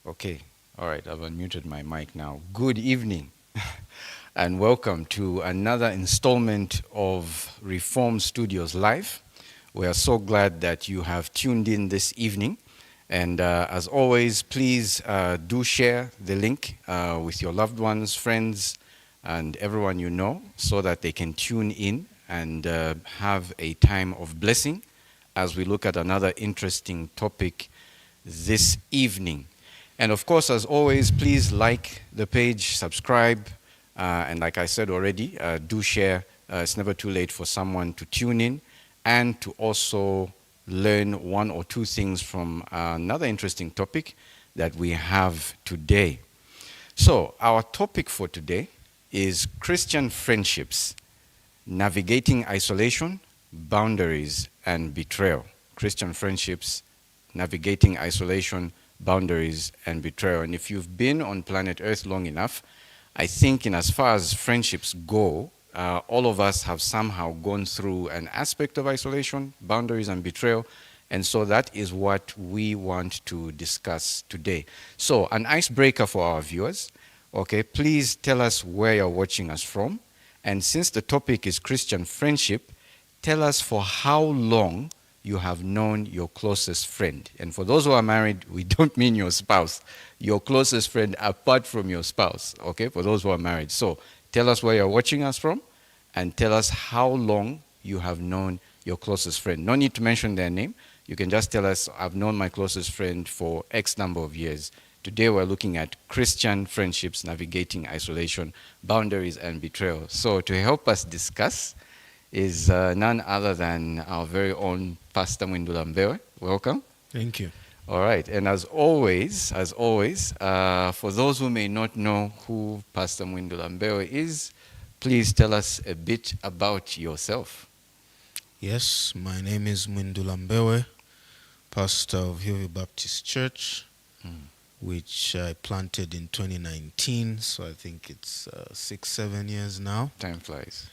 Okay, all right, I've unmuted my mic now. Good evening, and welcome to another installment of Reform Studios Live. We are so glad that you have tuned in this evening. And as always, please do share the link with your loved ones, friends, and everyone you know so that they can tune in and have a time of blessing as we look at another interesting topic this evening. And of course, as always, please like the page, subscribe, and like I said already, do share. It's never too late for someone to tune in and to also learn one or two things from another interesting topic that we have today. So, our topic for today is Christian friendships, navigating isolation, boundaries, and betrayal. Christian friendships, navigating isolation, boundaries, and betrayal. And if you've been on planet Earth long enough, I think in as far as friendships go, all of us have somehow gone through an aspect of isolation, boundaries, and betrayal. And so that is what we want to discuss today. So, an icebreaker for our viewers. Okay, please tell us where you're watching us from. And since the topic is Christian friendship, tell us for how long you have known your closest friend. And for those who are married, we don't mean your spouse, your closest friend apart from your spouse, okay, for those who are married. So tell us where you're watching us from and tell us how long you have known your closest friend. No need to mention their name. You can just tell us, I've known my closest friend for X number of years. Today we're looking at Christian friendships, navigating isolation, boundaries, and betrayal. So to help us discuss is none other than our very own Pastor Mwindula Mbewe. Welcome. Thank you. All right, and as always, for those who may not know who Pastor Mwindula Mbewe is, please tell us a bit about yourself. Yes, my name is Mwindula Mbewe, pastor of Hillview Baptist Church, which I planted in 2019, so I think it's 6-7 years now. Time flies.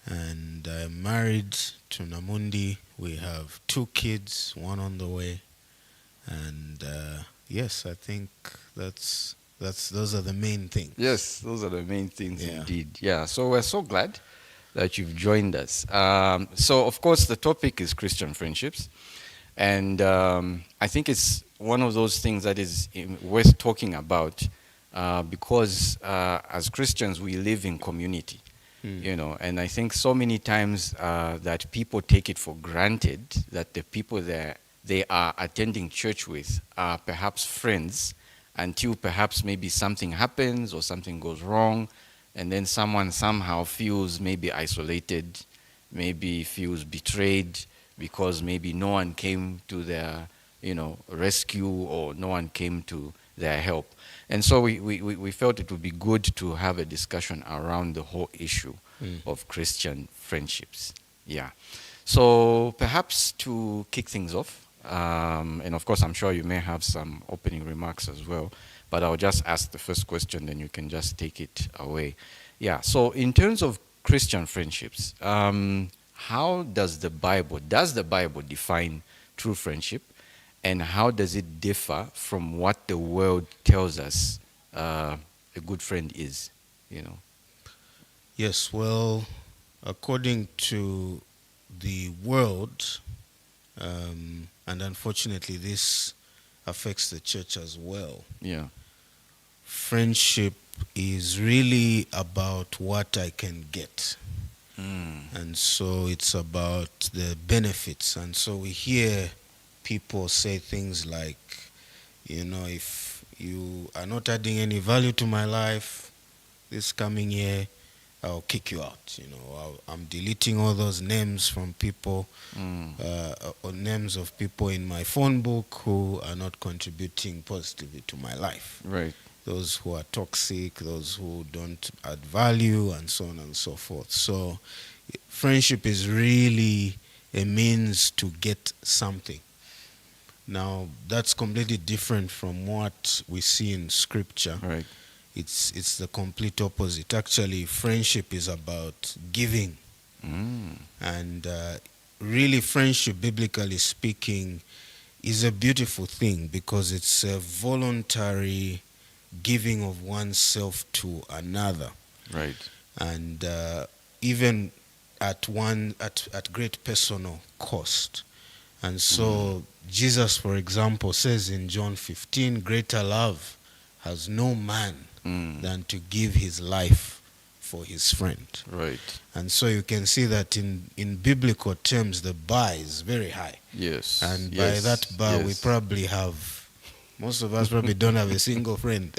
And I'm married to Namundi. We have 2 kids, 1 on the way. And yes, I think those are the main things. Yes, those are the main things Yeah. indeed. Yeah, so we're so glad that you've joined us. So, of course, the topic is Christian friendships. And I think it's one of those things that is worth talking about because as Christians, we live in community. You know, and I think so many times that people take it for granted that the people that they are attending church with are perhaps friends until perhaps maybe something happens or something goes wrong, and then someone somehow feels maybe isolated, maybe feels betrayed because maybe no one came to their, rescue or no one came to their help. And so we felt it would be good to have a discussion around the whole issue of Christian friendships. Yeah. So perhaps to kick things off, and of course I'm sure you may have some opening remarks as well, but I'll just ask the first question, then you can just take it away. Yeah. So in terms of Christian friendships, how does the Bible define true friendship? And how does it differ from what the world tells us a good friend is, Yes, well, according to the world, and unfortunately this affects the church as well, Yeah. friendship is really about what I can get. And so it's about the benefits. And so we hear people say things like, if you are not adding any value to my life this coming year, I'll kick you out. I'm deleting all those names from people, or names of people in my phone book who are not contributing positively to my life. Right. Those who are toxic, those who don't add value, and so on and so forth. So friendship is really a means to get something. Now, that's completely different from what we see in Scripture. Right. It's the complete opposite. Actually, friendship is about giving. And really, friendship, biblically speaking, is a beautiful thing because it's a voluntary giving of oneself to another, Right. and even at great personal cost. And so Jesus, for example, says in John 15, greater love has no man than to give his life for his friend. Right. And so you can see that in biblical terms, the bar is very high. Yes. And by Yes. that bar, we Yes. probably have, most of us probably don't have a single friend.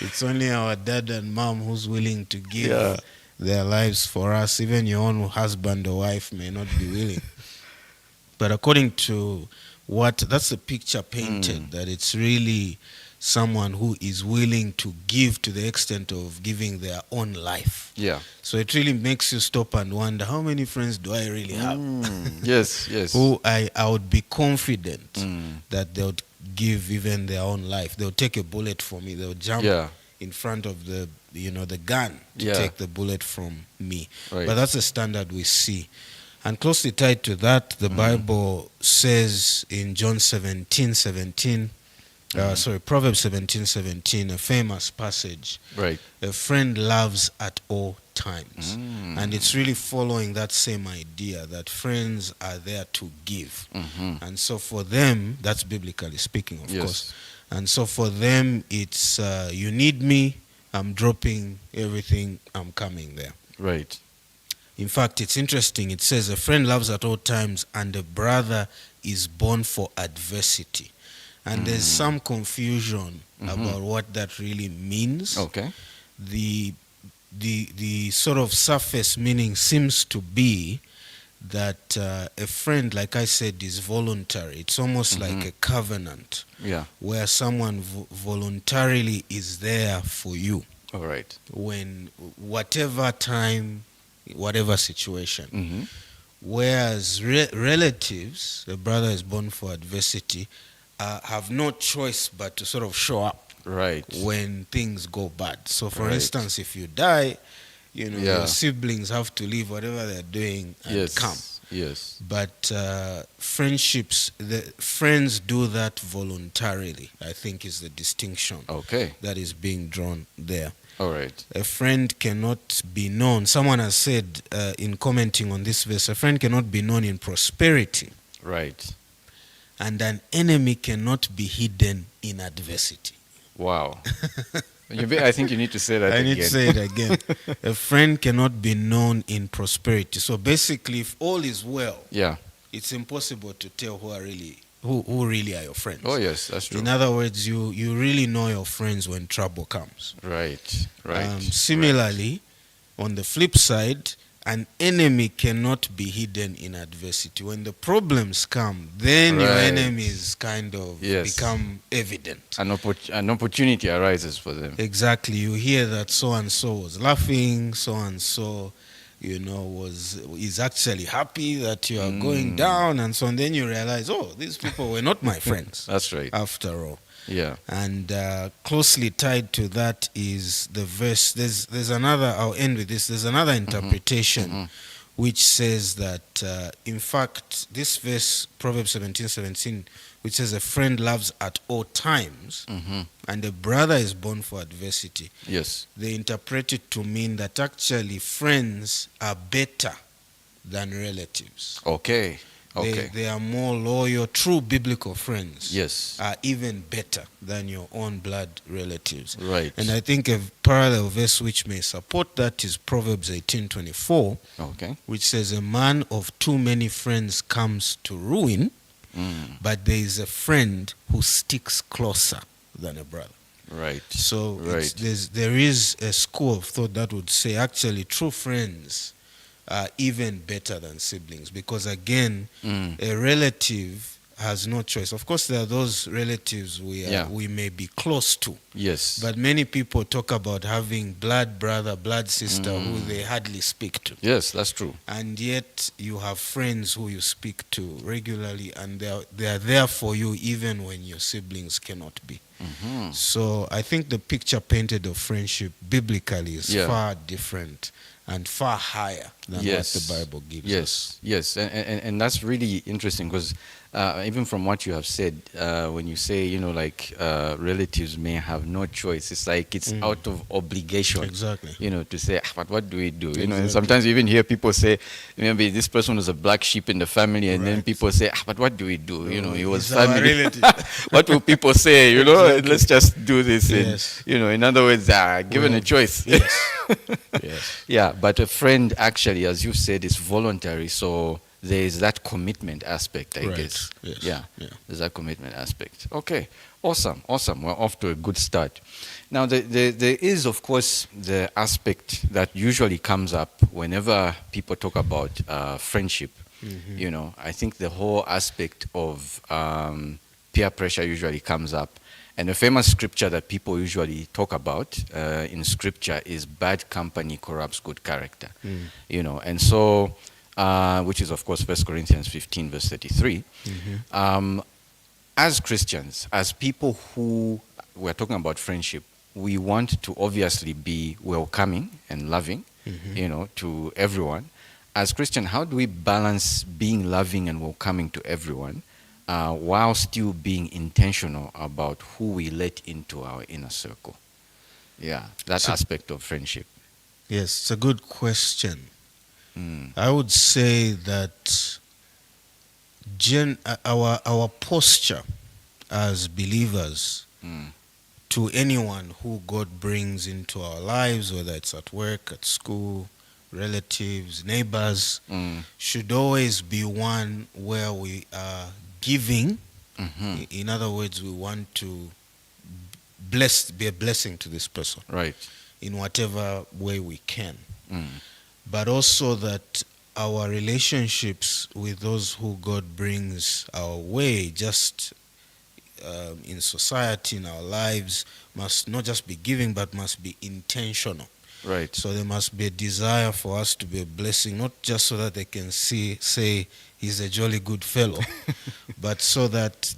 It's only our dad and mom who's willing to give Yeah. their lives for us. Even your own husband or wife may not be willing. But according to that's the picture painted, that it's really someone who is willing to give to the extent of giving their own life. Yeah. So it really makes you stop and wonder, how many friends do I really have? Yes. Yes. Who I would be confident that they would give even their own life. They'll take a bullet for me. They'll jump in front of the gun to take the bullet from me. Right. But that's the standard we see. And closely tied to that, the Bible says in Proverbs 17:17, a famous passage. Right. A friend loves at all times. And it's really following that same idea that friends are there to give. And so for them, that's biblically speaking, of course. And so for them, it's you need me, I'm dropping everything, I'm coming there. Right. In fact, it's interesting. It says, a friend loves at all times, and a brother is born for adversity. And there's some confusion about what that really means. Okay. The sort of surface meaning seems to be that a friend, like I said, is voluntary. It's almost like a covenant, where someone voluntarily is there for you. All right. When whatever time, whatever situation. Whereas relatives, a brother is born for adversity, have no choice but to sort of show up when things go bad. So for instance, if you die, your siblings have to leave whatever they're doing and come. Yes. But friendships, friends do that voluntarily, I think, is the distinction that is being drawn there. All right. A friend cannot be known. Someone has said in commenting on this verse, a friend cannot be known in prosperity. Right. And an enemy cannot be hidden in adversity. Wow. I think you need to say that again. I need to say it again. A friend cannot be known in prosperity. So basically, if all is well, it's impossible to tell who really are your friends. Oh, yes, that's true. In other words, you really know your friends when trouble comes. Right. Similarly, on the flip side, an enemy cannot be hidden in adversity. When the problems come, then your enemies kind of become evident. An opportunity arises for them. Exactly. You hear that so-and-so was laughing, so-and-so is actually happy that you are going down, and so on. Then you realize, these people were not my friends. That's right. After all. Yeah. And closely tied to that is the verse. There's another, I'll end with this. There's another interpretation which says that, in fact, this verse, Proverbs 17:17, which says a friend loves at all times, and a brother is born for adversity. Yes. They interpret it to mean that actually friends are better than relatives. Okay. They are more loyal. True biblical friends are even better than your own blood relatives. Right. And I think a parallel verse which may support that is Proverbs 18:24, which says, a man of too many friends comes to ruin, but there is a friend who sticks closer than a brother. Right. So there is a school of thought that would say actually true friends are even better than siblings, because again, a relative has no choice. Of course, there are those relatives we may be close to. Yes. But many people talk about having blood brother, blood sister who they hardly speak to. Yes, that's true. And yet you have friends who you speak to regularly, and they are there for you even when your siblings cannot be. So I think the picture painted of friendship biblically is far different. and far higher than Yes. what the Bible gives us. Yes, yes, and that's really interesting because even from what you have said, when you say, like relatives may have no choice, it's like it's out of obligation. Exactly. To say, but what do we do? And Exactly. sometimes you even hear people say, maybe this person was a black sheep in the family, and then Right. people say, but what do we do? He was He's our family. relative. What will people say? Exactly. Let's just do this. Yes. And, in other words, given a choice. Yes. Yes. Yeah, but a friend actually, as you said, is voluntary. So there is that commitment aspect, I Right. guess. Yes. Yeah, Yeah. there's that commitment aspect. Okay, awesome. We're off to a good start. Now, there is, of course, the aspect that usually comes up whenever people talk about friendship. I think the whole aspect of peer pressure usually comes up. And a famous scripture that people usually talk about in scripture is bad company corrupts good character. And so, which is of course 1 Corinthians 15 verse 33. As Christians, as people who, we're talking about friendship, we want to obviously be welcoming and loving, to everyone. As Christian, how do we balance being loving and welcoming to everyone while still being intentional about who we let into our inner circle? Yeah, that aspect of friendship. Yes, it's a good question. I would say that our posture as believers to anyone who God brings into our lives, whether it's at work, at school, relatives, neighbors, should always be one where we are giving. In other words, we want to be a blessing to this person, Right. in whatever way we can. But also that our relationships with those who God brings our way, just in society, in our lives, must not just be giving, but must be intentional. Right. So there must be a desire for us to be a blessing, not just so that they can say he's a jolly good fellow, but so that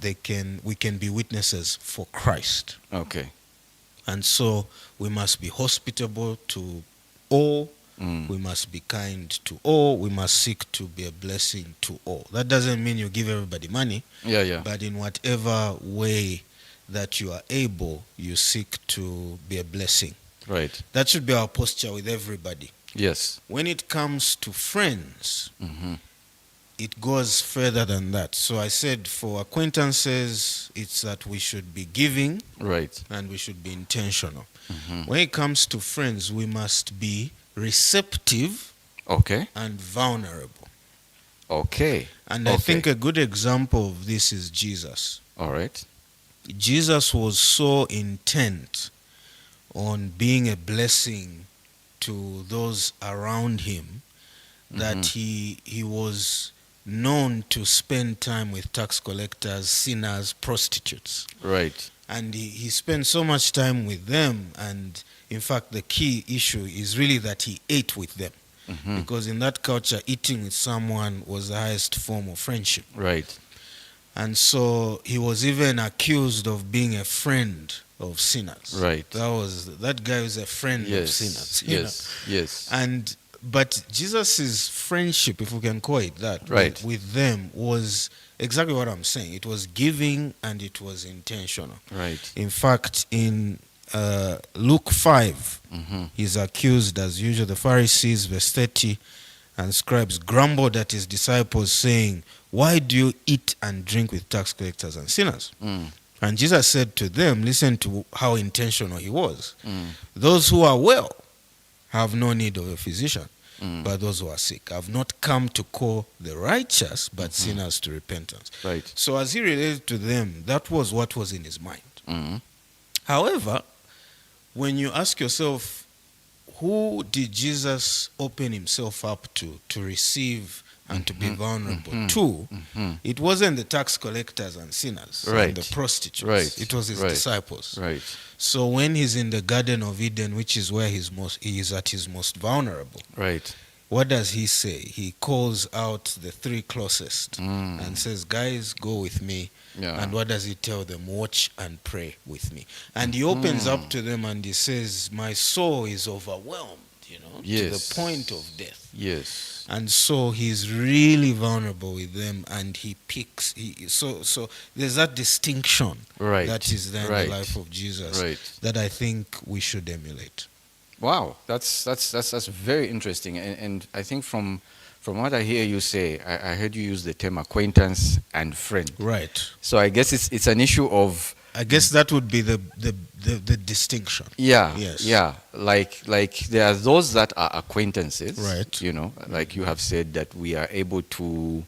we can be witnesses for Christ. Okay. And so we must be hospitable to all. We must be kind to all. We must seek to be a blessing to all. That doesn't mean you give everybody money. Yeah. But in whatever way that you are able, you seek to be a blessing. Right. That should be our posture with everybody. Yes. When it comes to friends, it goes further than that. So I said for acquaintances, it's that we should be giving. Right. And we should be intentional. When it comes to friends, we must be receptive. Okay. And vulnerable. Okay. And I think a good example of this is Jesus. All right. Jesus was so intent on being a blessing to those around him that he was known to spend time with tax collectors, sinners, prostitutes. Right. And he spent so much time with them, and in fact the key issue is really that he ate with them. Because in that culture, eating with someone was the highest form of friendship. Right. And so he was even accused of being a friend of sinners. Right. That guy was a friend of sinners. Yes. But Jesus' friendship, if we can call it that, right, with them was exactly what I'm saying. It was giving and it was intentional. Right. In fact, in Luke 5, he's accused, as usual, the Pharisees, verse 30, and scribes grumbled at his disciples, saying, "Why do you eat and drink with tax collectors and sinners?" And Jesus said to them, listen to how intentional he was. Those who are well have no need of a physician, but those who are sick. I've not come to call the righteous, but sinners to repentance. Right. So as he related to them, that was what was in his mind. However, when you ask yourself, who did Jesus open himself up to receive and to be vulnerable to? It wasn't the tax collectors and sinners, and the prostitutes. Right. It was his disciples. Right. So when he's in the Garden of Eden, which is where he is at his most vulnerable, right, what does he say? He calls out the three closest and says, "Guys, go with me." And what does he tell them? "Watch and pray with me." And he opens up to them and he says, "My soul is overwhelmed." to Yes. the point of death. Yes. And so he's really vulnerable with them, and he picks. So there's that distinction Right. that is there in Right. the life of Jesus Right. that I think we should emulate. Wow, that's very interesting, and I think from what I hear you say, I heard you use the term acquaintance and friend. Right. So I guess it's an issue of, I guess that would be the distinction. yeah, Yes. yeah, like there are those that are acquaintances, Right. like you have said, that we are able to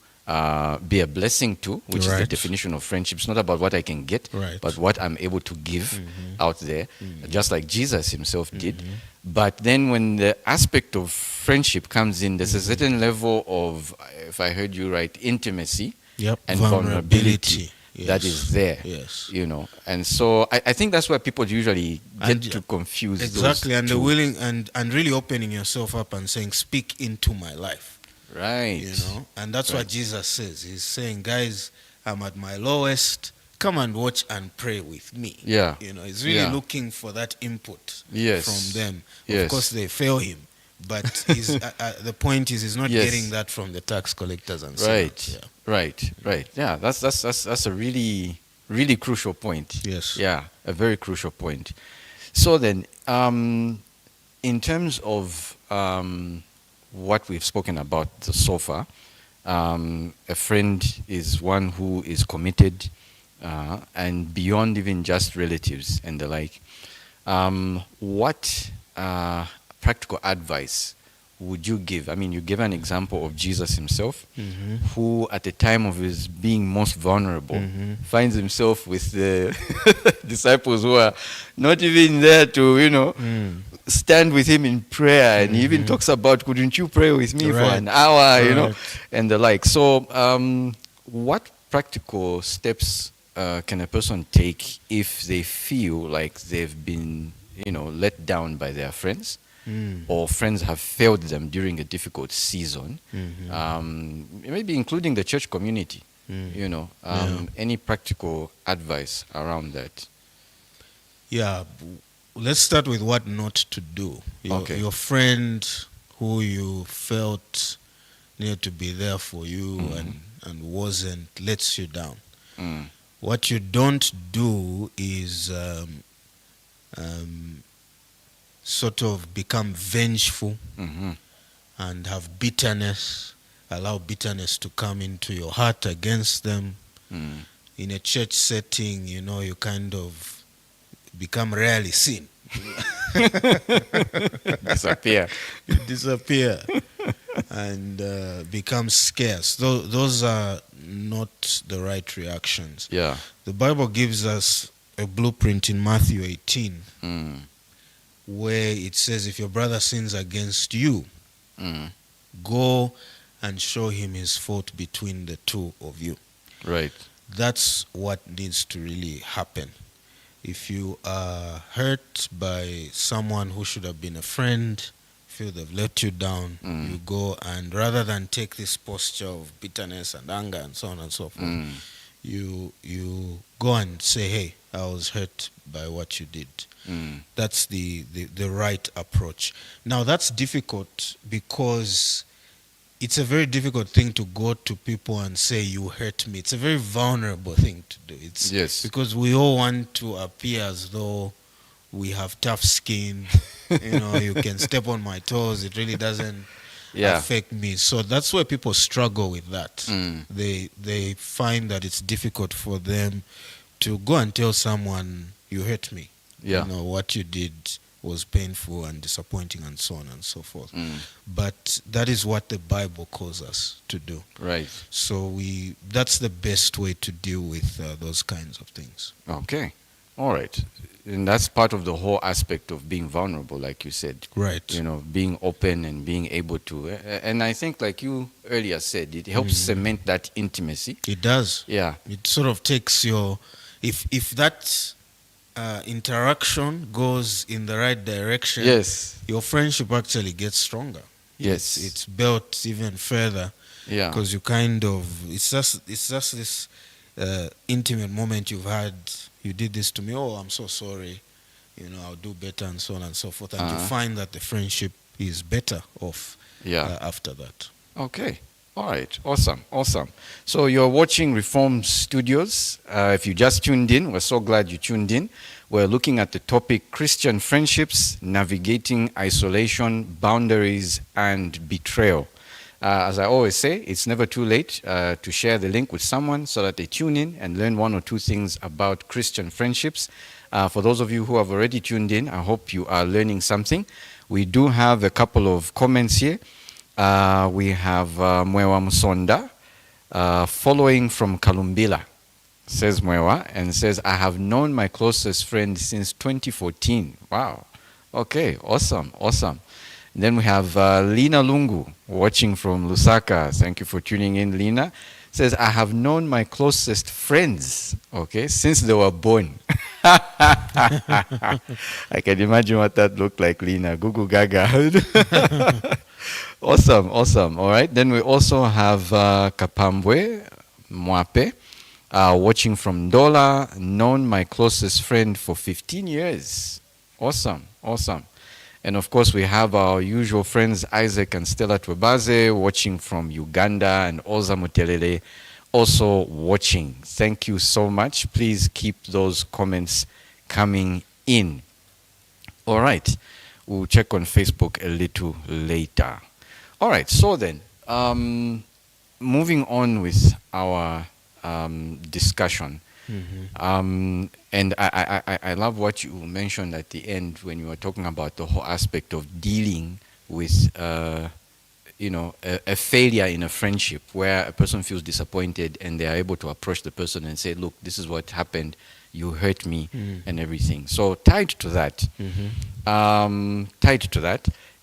be a blessing to, which is the Right. definition of friendship. It's not about what I can get, Right. but what I'm able to give out there, just like Jesus himself did. But then when the aspect of friendship comes in, there's a certain level of, if I heard you right, intimacy Yep. and vulnerability that Yes. is there. Yes. And so I think that's where people usually get And to confuse Exactly, those and two. the willing and really opening yourself up and saying, "Speak into my life." Right. And that's what Right. Jesus says. He's saying, "Guys, I'm at my lowest. Come and watch and pray with me." Yeah. He's really Yeah. looking for that input Yes. from them. Yes. Of course, they fail him, but the point is, he's not Yes. getting that from the tax collectors and Right. sinners. Right. Yeah, that's a really, really crucial point. Yes. Yeah, a very crucial point. So then, in terms of what we've spoken about so far, a friend is one who is committed, and beyond even just relatives and the like. What practical advice would you give? I mean, you gave an example of Jesus himself, who at the time of his being most vulnerable finds himself with the disciples who are not even there to, stand with him in prayer. And he even talks about, couldn't you pray with me for Right. an hour, Right. and the like. So what practical steps can a person take if they feel like they've been, let down by their friends, or friends have failed them during a difficult season, maybe including the church community? Any practical advice around that? Yeah, let's start with what not to do. Okay. Your friend who you felt needed to be there for you and wasn't, lets you down. What you don't do is sort of become vengeful and have bitterness, allow bitterness to come into your heart against them. In a church setting, you kind of become rarely seen. Disappear. You disappear and become scarce. Those are not the right reactions. Yeah. The Bible gives us a blueprint in Matthew 18 where it says, if your brother sins against you, go and show him his fault between the two of you. Right. That's what needs to really happen. If you are hurt by someone who should have been a friend, feel they've let you down, you go, and rather than take this posture of bitterness and anger and so on and so forth, you go and say, hey, I was hurt by what you did. That's the right approach. Now, that's difficult because it's a very difficult thing to go to people and say, you hurt me. It's a very vulnerable thing to do. Yes. Because we all want to appear as though we have tough skin. You can step on my toes. It really doesn't affect me. So that's where people struggle with that. They find that it's difficult for them to go and tell someone, you hurt me. Yeah. What you did was painful and disappointing and so on and so forth. But that is what the Bible calls us to do. Right. So that's the best way to deal with those kinds of things. Okay. All right. And that's part of the whole aspect of being vulnerable, like you said. Right. Being open and being able to. And I think, like you earlier said, it helps cement that intimacy. It does. Yeah. It sort of takes if that interaction goes in the right direction, Yes. your friendship actually gets stronger. Yes. It's built even further. Yeah. Because you kind of, it's just this intimate moment you've had. You did this to me. Oh, I'm so sorry. I'll do better and so on and so forth. And you find that the friendship is better off after that. Okay. All right. Awesome. Awesome. So you're watching Reform Studios. If you just tuned in, we're so glad you tuned in. We're looking at the topic Christian friendships, navigating isolation, boundaries, and betrayal. As I always say, it's never too late to share the link with someone so that they tune in and learn one or two things about Christian friendships. For those of you who have already tuned in, I hope you are learning something. We do have a couple of comments here. We have Mwewa Musonda following from Kalumbila, says Mwewa, and says, I have known my closest friend since 2014. Wow. Okay, awesome, awesome. And then we have Lina Lungu watching from Lusaka. Thank you for tuning in, Lina. Says, I have known my closest friends, okay, since they were born. I can imagine what that looked like, Lina. Gugu Gaga. Awesome, awesome. All right. Then we also have Kapambwe Mwape watching from Dola, known my closest friend for 15 years. Awesome, awesome. And of course, we have our usual friends, Isaac and Stella Twebaze, watching from Uganda, and Oza Mutelele also watching. Thank you so much. Please keep those comments coming in. All right. We'll check on Facebook a little later. All right. So then, moving on with our discussion. Mm-hmm. And I love what you mentioned at the end when you were talking about the whole aspect of dealing with, a failure in a friendship where a person feels disappointed and they are able to approach the person and say, look, this is what happened. You hurt me and everything. So tied to that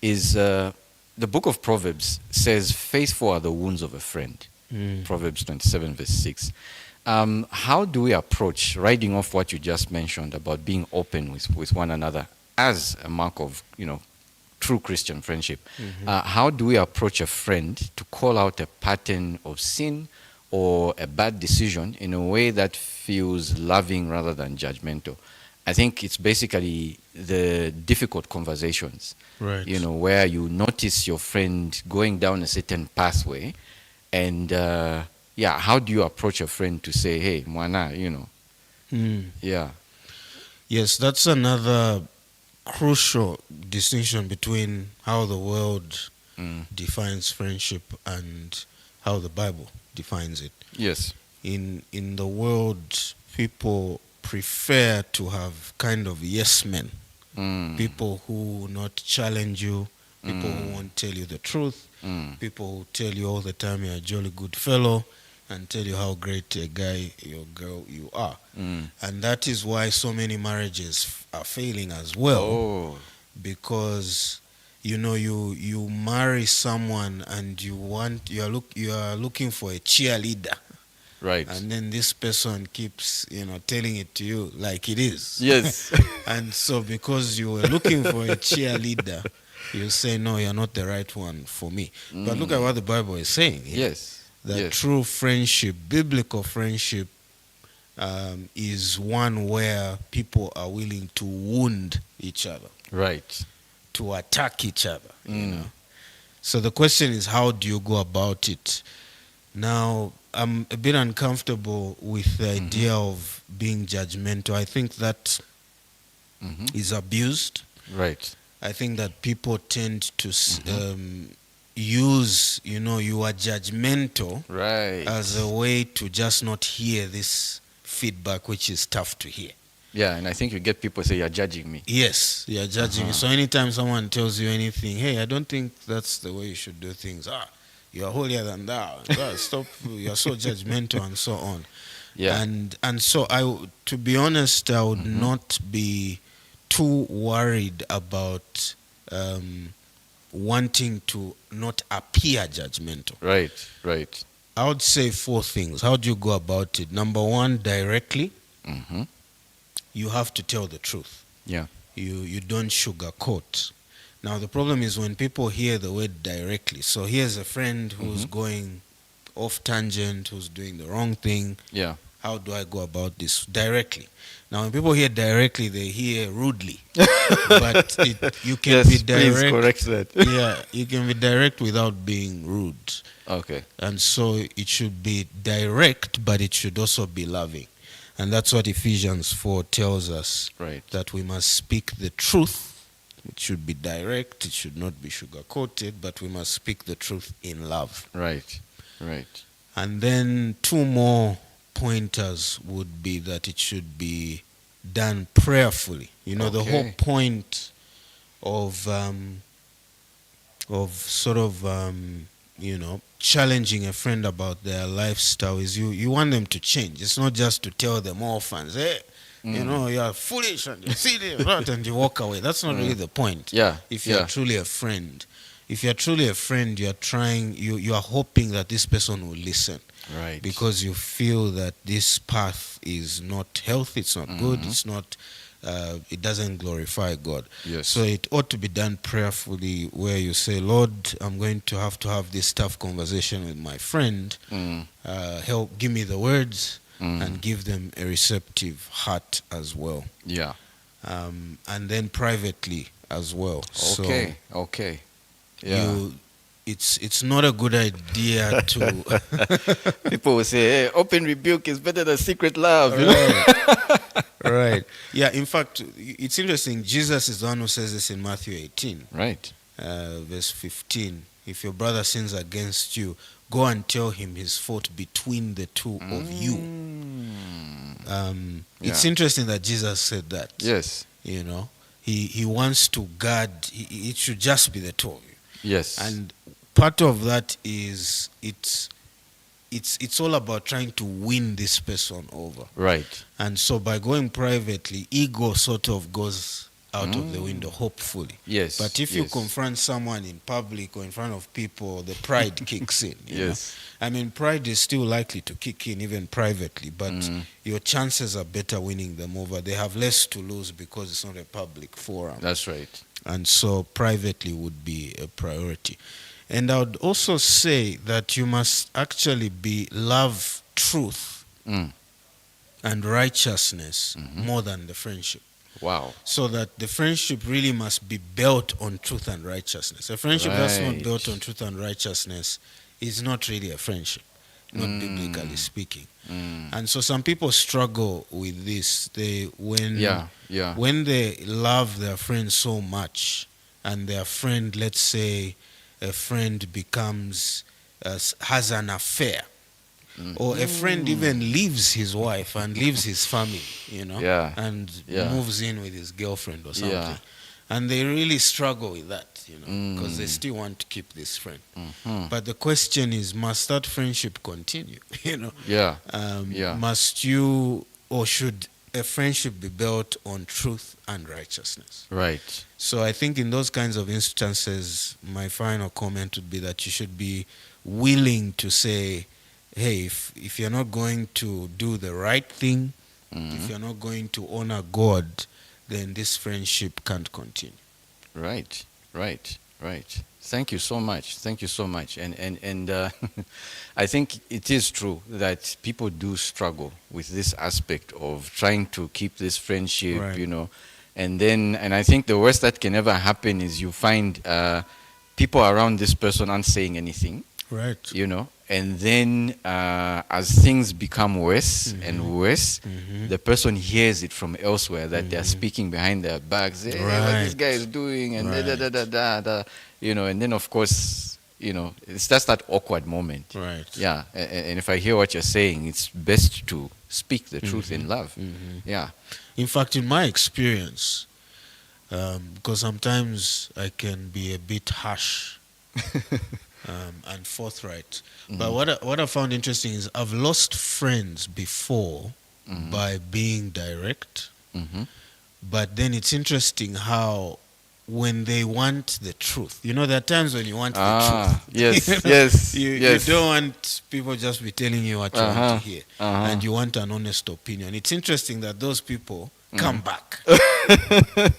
is the book of Proverbs says, faithful are the wounds of a friend. Proverbs 27 verse 6. How do we approach, riding off what you just mentioned about being open with one another as a mark of, true Christian friendship? How do we approach a friend to call out a pattern of sin or a bad decision in a way that feels loving rather than judgmental? I think it's basically the difficult conversations, right? Where you notice your friend going down a certain pathway, and how do you approach a friend to say, hey, mwana, Yeah. Yes, that's another crucial distinction between how the world defines friendship and how the Bible defines it. Yes. In the world, people prefer to have kind of yes men. People who will not challenge you, people who won't tell you the truth, people who tell you all the time you're a jolly good fellow and tell you how great a guy, your girl you are. And that is why so many marriages are failing as well. Because you marry someone and you are looking for a cheerleader. Right. And then this person keeps, telling it to you like it is. Yes. And so because you were looking for a cheerleader, you say, no, you're not the right one for me. But look at what the Bible is saying. Yes. That true friendship, biblical friendship, is one where people are willing to wound each other. Right. To attack each other, So the question is, how do you go about it? Now, I'm a bit uncomfortable with the idea of being judgmental. I think that is abused. Right. I think that people tend to use, you are judgmental as a way to just not hear this feedback, which is tough to hear. Yeah, and I think you get people say, you're judging me. Yes, you're judging me. So anytime someone tells you anything, hey, I don't think that's the way you should do things. You are holier than thou. Stop, you're so judgmental and so on. Yeah. And so to be honest, I would not be too worried about wanting to not appear judgmental. Right. I would say 4 things. How do you go about it? Number 1, directly. You have to tell the truth. Yeah. You don't sugarcoat. Now the problem is when people hear the word directly. So here's a friend who's going off tangent, who's doing the wrong thing. Yeah. how do I go about this directly? Now, when people hear directly, they hear rudely. But you can Yes, be please direct. correct that. Yeah, you can be direct without being rude. Okay. And so it should be direct, but it should also be loving. And that's what Ephesians 4 tells us, Right. that we must speak the truth. It should be direct, it should not be sugar-coated, but we must speak the truth in love. Right. Right. And then 2 more pointers would be that it should be done prayerfully. You know, the whole Okay. point of sort of challenging a friend about their lifestyle is you want them to change. It's not just to tell them orphans, hey, you know, you're foolish and you see this, right, and you walk away. That's not really the point. Yeah. If you're Yeah. truly a friend, you're trying, you are hoping that this person will listen. Right. Because you feel that this path is not healthy, it's not good, it's not, it doesn't glorify God. Yes. So it ought to be done prayerfully, where you say, Lord, I'm going to have this tough conversation with my friend. Help, give me the words, and give them a receptive heart as well. Yeah. And then privately as well. Okay. Okay. Yeah. It's not a good idea to People will say, hey, open rebuke is better than secret love. You know? Right. Yeah, in fact, it's interesting. Jesus is the one who says this in Matthew 18, Right. verse 15. If your brother sins against you, go and tell him his fault between the two of you. It's interesting that Jesus said that. Yes. You know, he wants to guard. It should just be the two of you. Yes. And part of that is it's all about trying to win this person over. Right. And so by going privately, ego sort of goes out of the window, hopefully. Yes. But if you yes. confront someone in public or in front of people, the pride kicks in. You Yes. know? I mean, pride is still likely to kick in even privately, but your chances are better winning them over. They have less to lose because it's not a public forum. That's right. And so privately would be a priority. And I would also say that you must actually love truth and righteousness more than the friendship. Wow. So that the friendship really must be built on truth and righteousness. A friendship that's not Right. built on truth and righteousness is not really a friendship, not biblically speaking. And so some people struggle with this. When they love their friend so much, and their friend, let's say a friend becomes has an affair, or a friend even leaves his wife and leaves his family, you know, and moves in with his girlfriend or something, and they really struggle with that, you know, because they still want to keep this friend. But the question is, must that friendship continue? You know, must you, or should a friendship be built on truth and righteousness? Right. So I think in those kinds of instances, my final comment would be that you should be willing to say, hey, if you're not going to do the right thing, if you're not going to honor God, then this friendship can't continue. Right. Right. Right. Thank you so much. Thank you so much. And I think it is true that people do struggle with this aspect of trying to keep this friendship, Right. you know. And I think the worst that can ever happen is you find people around this person aren't saying anything. Right. You know, and then as things become worse and worse, the person hears it from elsewhere that they're speaking behind their backs. Hey, what this guy is doing, and you know, and then of course, you know, it's just that awkward moment. Right. Yeah, and if I hear what you're saying, it's best to speak the truth in love. Yeah. In fact, in my experience, because sometimes I can be a bit harsh and forthright. But what I found interesting is I've lost friends before by being direct. But then it's interesting how when they want the truth, you know, there are times when you want the truth. Yes, You know, yes, you yes. don't want people just be telling you what you want to hear, and you want an honest opinion. It's interesting that those people come back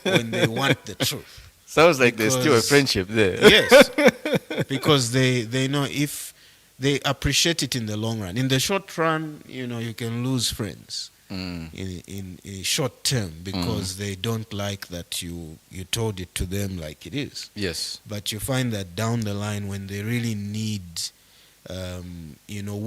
when they want the truth. Sounds like there's still a friendship there. Yes, because they know if they appreciate it in the long run. In the short run, you can lose friends in short term because they don't like that you told it to them like it is. Yes. But you find that down the line when they really need,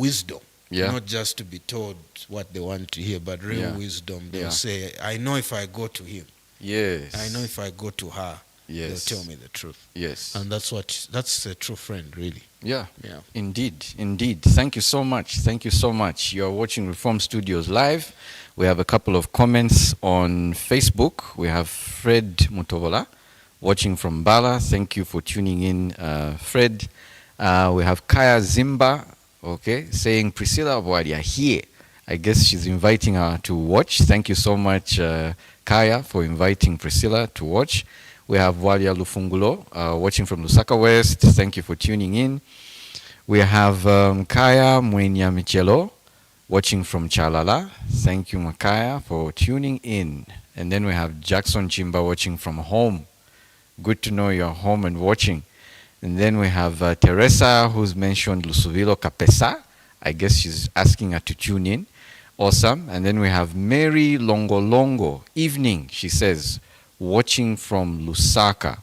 wisdom, not just to be told what they want to hear, but real wisdom, they'll say, I know if I go to him. Yes. I know if I go to her, they'll tell me the truth. Yes. And that's a true friend, really. Yeah. Yeah. Indeed. Thank you so much. You're watching Reform Studios Live. We have a couple of comments on Facebook. We have Fred Mutovola watching from Bala. Thank you for tuning in, Fred. We have Kaya Zimba, saying Priscilla Wadia here. I guess she's inviting her to watch. Thank you so much, Kaya, for inviting Priscilla to watch. We have Walia Lufungulo watching from Lusaka West. Thank you for tuning in. We have Kaya Mwenyamichelo watching from Chalala. Thank you, Makaya, for tuning in. And then we have Jackson Chimba watching from home. Good to know you're home and watching. And then we have Teresa, who's mentioned Lusuvilo Kapesa. I guess she's asking her to tune in. Awesome. And then we have Mary Longolongo. Evening, she says, watching from Lusaka.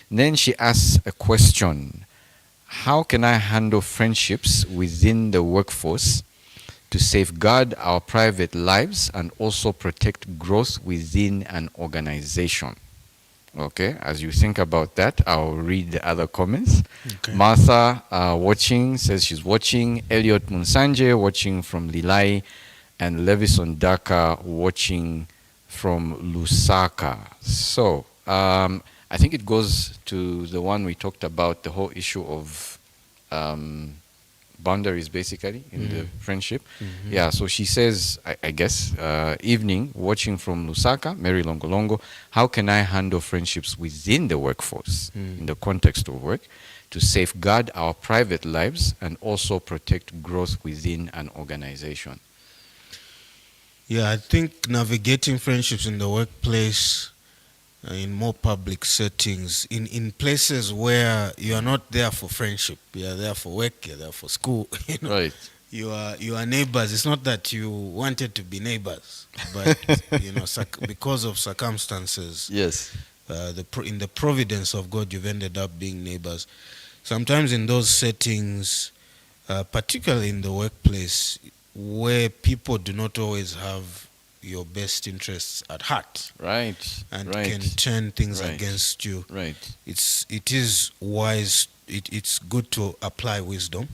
And then she asks a question. How can I handle friendships within the workforce to safeguard our private lives and also protect growth within an organization? Okay, as you think about that, I'll read the other comments. Okay. Martha watching, says she's watching. Elliot Munsanje watching from Lilai. And Levison Daka watching from Lusaka. So, I think it goes to the one we talked about, the whole issue of boundaries, basically, in the friendship. Yeah, so she says, I guess, evening, watching from Lusaka, Mary Longolongo, how can I handle friendships within the workforce, in the context of work, to safeguard our private lives and also protect growth within an organization? Yeah, I think navigating friendships in the workplace, in more public settings, in places where you are not there for friendship, you are there for work, you're there for school. Right. You are neighbors. It's not that you wanted to be neighbors, but because of circumstances. Yes. In the providence of God, you've ended up being neighbors. Sometimes in those settings, particularly in the workplace, where people do not always have your best interests at heart, right, and can turn things against you. Right. It is wise. It's good to apply wisdom,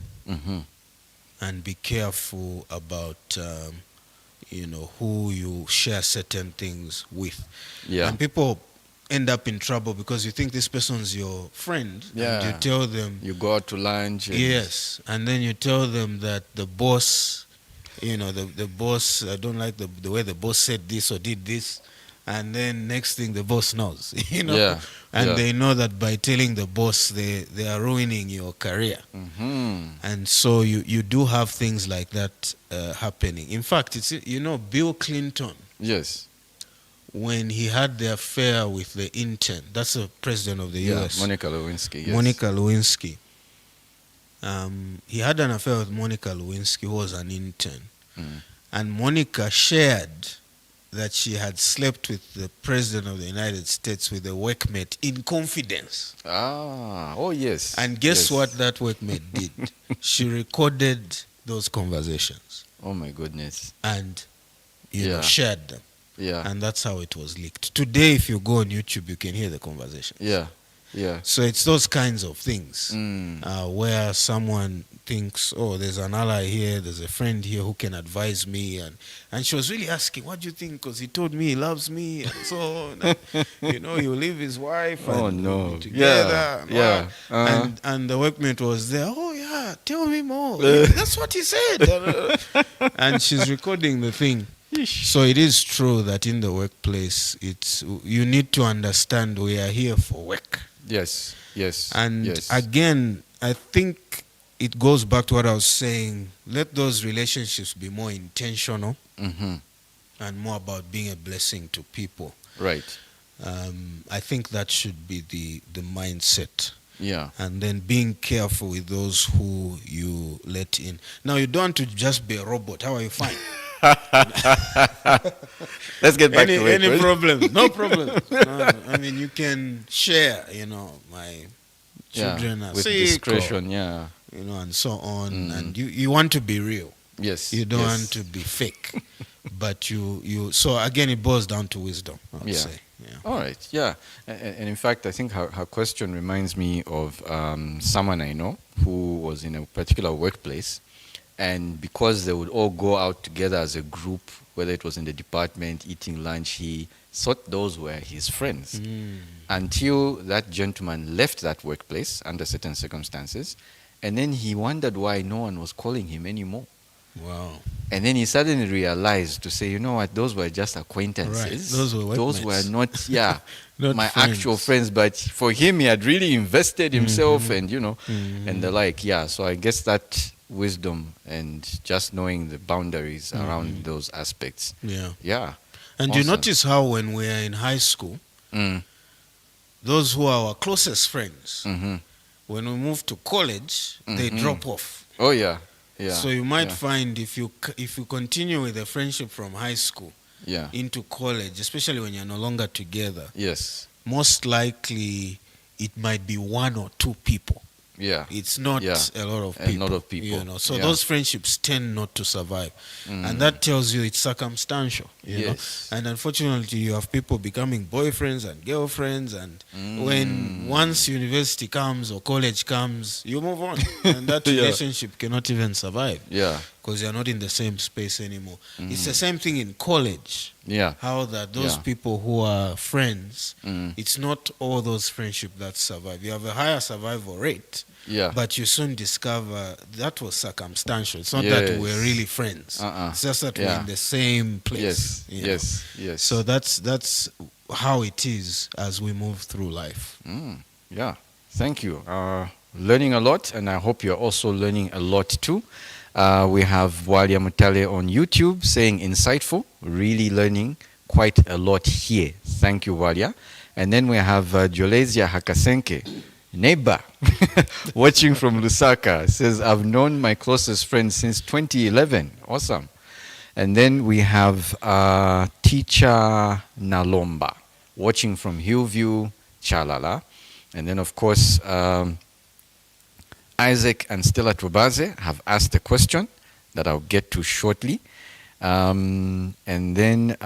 and be careful about who you share certain things with. Yeah. And people end up in trouble because you think this person's your friend, and you tell them, you go out to lunch. Yes, and then you tell them that the boss. The boss, I don't like the way the boss said this or did this. And then next thing the boss knows, And they know that by telling the boss, they are ruining your career. And so you do have things like that happening. In fact, it's Bill Clinton. Yes. When he had the affair with the intern, that's the president of the U.S. Monica Lewinsky. Yes. Monica Lewinsky. He had an affair with Monica Lewinsky, who was an intern. And Monica shared that she had slept with the President of the United States with a workmate in confidence. Oh yes. And guess what that workmate did? She recorded those conversations. Oh my goodness. And shared them. Yeah. And that's how it was leaked. Today, if you go on YouTube, you can hear the conversation. Yeah. Yeah. So it's those kinds of things where someone thinks, oh, there's an ally here, there's a friend here who can advise me. And she was really asking, what do you think? Because he told me he loves me. And so, he'll leave his wife and we'll be together. Yeah. And the workmate was there. Oh, yeah, tell me more. That's what he said. And she's recording the thing. So it is true that in the workplace, you need to understand we are here for work. Yes. And again, I think it goes back to what I was saying. Let those relationships be more intentional and more about being a blessing to people. Right. I think that should be the mindset. Yeah. and then being careful with those who you let in. Now, you don't want to just be a robot. How are you? Fine. Let's get back to it. Any problems? No problems. No, I mean, you can share, my children are with sick, discretion, yeah. and so on. And you want to be real. Yes. You don't yes. want to be fake. But so again, it boils down to wisdom, I would say. Yeah. All right, yeah. And in fact, I think her question reminds me of someone I know who was in a particular workplace. And because they would all go out together as a group, whether it was in the department, eating lunch, he thought those were his friends. Until that gentleman left that workplace under certain circumstances. And then he wondered why no one was calling him anymore. Wow. And then he suddenly realized to say, you know what, those were just acquaintances. Right. Those were workmates. not, Not my friends. actual friends. But for him, he had really invested himself and, and the like. Yeah, so I guess that wisdom and just knowing the boundaries around those aspects. Yeah. Yeah. And you notice how when we are in high school, those who are our closest friends, when we move to college, they drop off. Oh, yeah. Yeah. So you might find if you continue with a friendship from high school into college, especially when you're no longer together, yes, most likely it might be one or two people. Yeah. It's not a lot of people. A lot of people. So those friendships tend not to survive. And that tells you it's circumstantial. You know? And unfortunately, you have people becoming boyfriends and girlfriends. And when once university comes or college comes, you move on. And that relationship cannot even survive. Yeah. Because you're not in the same space anymore. It's the same thing in college. Yeah. How that those people who are friends, it's not all those friendships that survive. You have a higher survival rate. Yeah. But you soon discover that was circumstantial. It's not that we're really friends. It's just that we're in the same place. Yes. So that's how it is as we move through life. Yeah. Thank you. Learning a lot, and I hope you're also learning a lot too. We have Walia Mutale on YouTube saying insightful, really learning quite a lot here. Thank you, Walia. And then we have Jolesia Hakasenke, neighbor, watching from Lusaka, says, I've known my closest friend since 2011. Awesome. And then we have Teacher Nalomba, watching from Hillview, Chalala. And then, of course, Isaac and Stella Trubaze have asked a question that I'll get to shortly. And then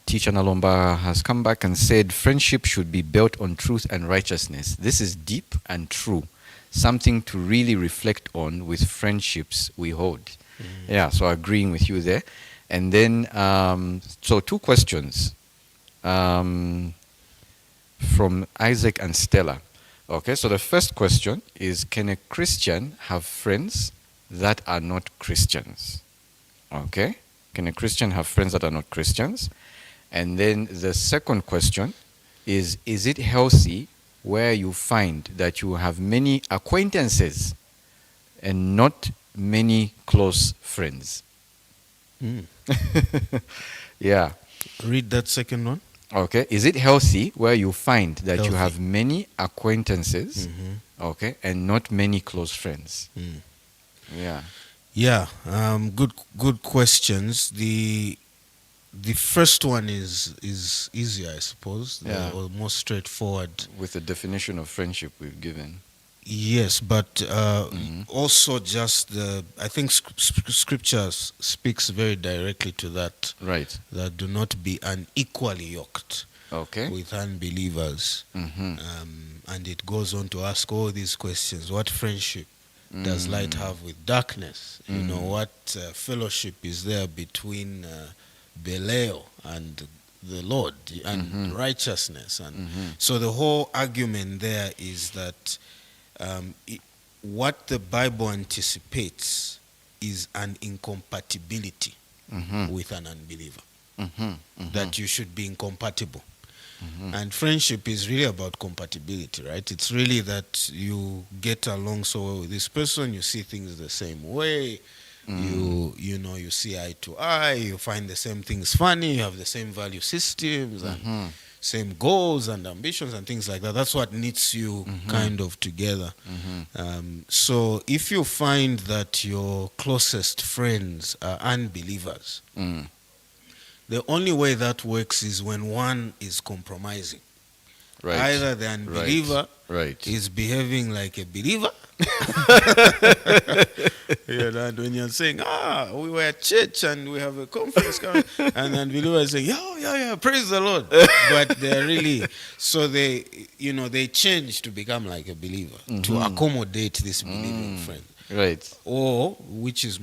Teacher Nalomba has come back and said, friendship should be built on truth and righteousness. This is deep and true, something to really reflect on with friendships we hold. Yeah, so agreeing with you there. And then, so two questions from Isaac and Stella. Okay, so the first question is, can a Christian have friends that are not Christians? Okay, can a Christian have friends that are not Christians? And then the second question is it healthy where you find that you have many acquaintances and not many close friends? Yeah. Read that second one. Okay. Is it healthy where you find that you have many acquaintances, okay, and not many close friends? Yeah. Yeah. Good questions. The first one is easier, I suppose. Or more straightforward. With the definition of friendship we've given. Yes, but also just I think scripture speaks very directly to that. Right. That do not be unequally yoked with unbelievers. And it goes on to ask all these questions. What friendship does light have with darkness? You know, what fellowship is there between Belial and the Lord and righteousness? And so the whole argument there is that what the Bible anticipates is an incompatibility with an unbeliever. That you should be incompatible. And friendship is really about compatibility, right? It's really that you get along so well with this person, you see things the same way, you see eye to eye, you find the same things funny, you have the same value systems. And same goals and ambitions and things like that. That's what knits you kind of together. So if you find that your closest friends are unbelievers, the only way that works is when one is compromising. Right. Either the unbeliever Right. is behaving like a believer. And when you're saying, we were at church and we have a conference coming, and the unbeliever is saying, yeah, praise the Lord. But they're really, so they change to become like a believer to accommodate this believing friend. Right. Or, which is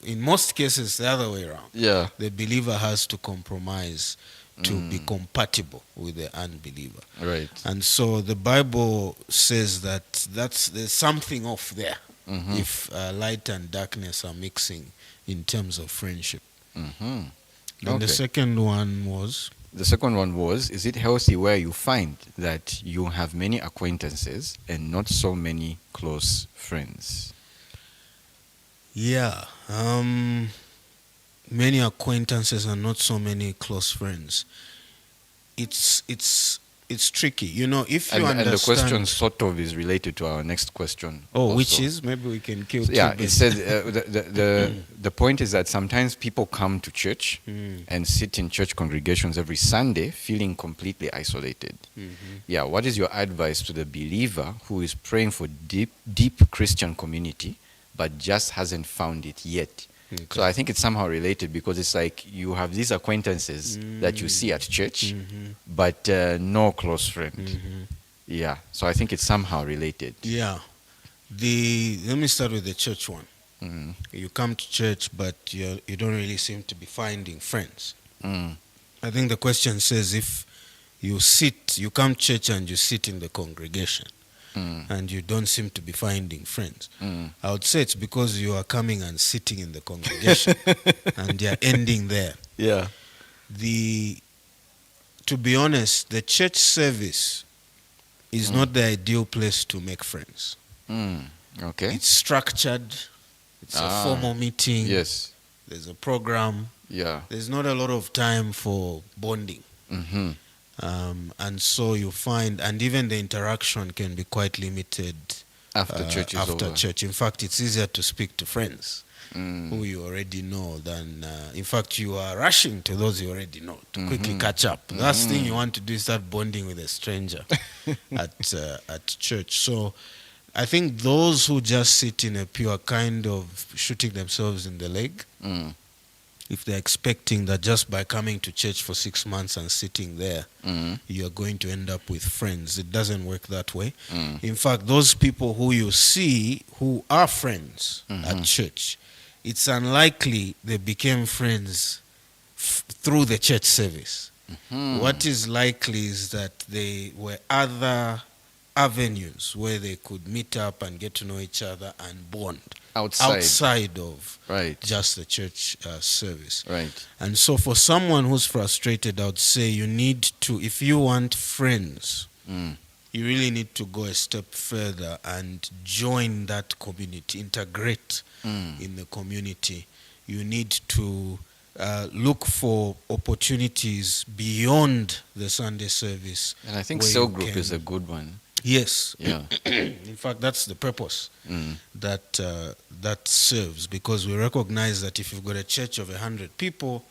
in most cases, the other way around. Yeah. The believer has to compromise to be compatible with the unbeliever. Right. And so the Bible says that there's something off there if light and darkness are mixing in terms of friendship. And the second one was? The second one was, is it healthy where you find that you have many acquaintances and not so many close friends? Yeah. Many acquaintances and not so many close friends. It's tricky. If you understand. And the question sort of is related to our next question. Oh, which is? Maybe we can kill it said the point is that sometimes people come to church and sit in church congregations every Sunday feeling completely isolated. Yeah, what is your advice to the believer who is praying for deep Christian community but just hasn't found it yet? Okay. So I think it's somehow related because it's like you have these acquaintances that you see at church, but no close friend. Yeah, so I think it's somehow related. Yeah. Let me start with the church one. You come to church, but you don't really seem to be finding friends. I think the question says if you come to church and you sit in the congregation, and you don't seem to be finding friends. I would say it's because you are coming and sitting in the congregation and you're ending there. Yeah. To be honest, the church service is not the ideal place to make friends. Okay. It's structured. It's a formal meeting. Yes. There's a program. Yeah. There's not a lot of time for bonding. And so you find, and even the interaction can be quite limited after church is over. Church. In fact, it's easier to speak to friends who you already know than, in fact, you are rushing to those you already know to quickly catch up. The last thing you want to do is start bonding with a stranger at church. So I think those who just sit in a pew are kind of shooting themselves in the leg. If they're expecting that just by coming to church for 6 months and sitting there, you're going to end up with friends. It doesn't work that way. In fact, those people who you see who are friends at church, it's unlikely they became friends through the church service. What is likely is that they were other avenues where they could meet up and get to know each other and bond. Outside of just the church service. Right. And so for someone who's frustrated, I would say you need to, if you want friends, you really need to go a step further and join that community, integrate in the community. You need to look for opportunities beyond the Sunday service. And I think cell group is a good one. Yes. Yeah. In fact, that's the purpose that serves, because we recognize that if you've got a church of 100 people,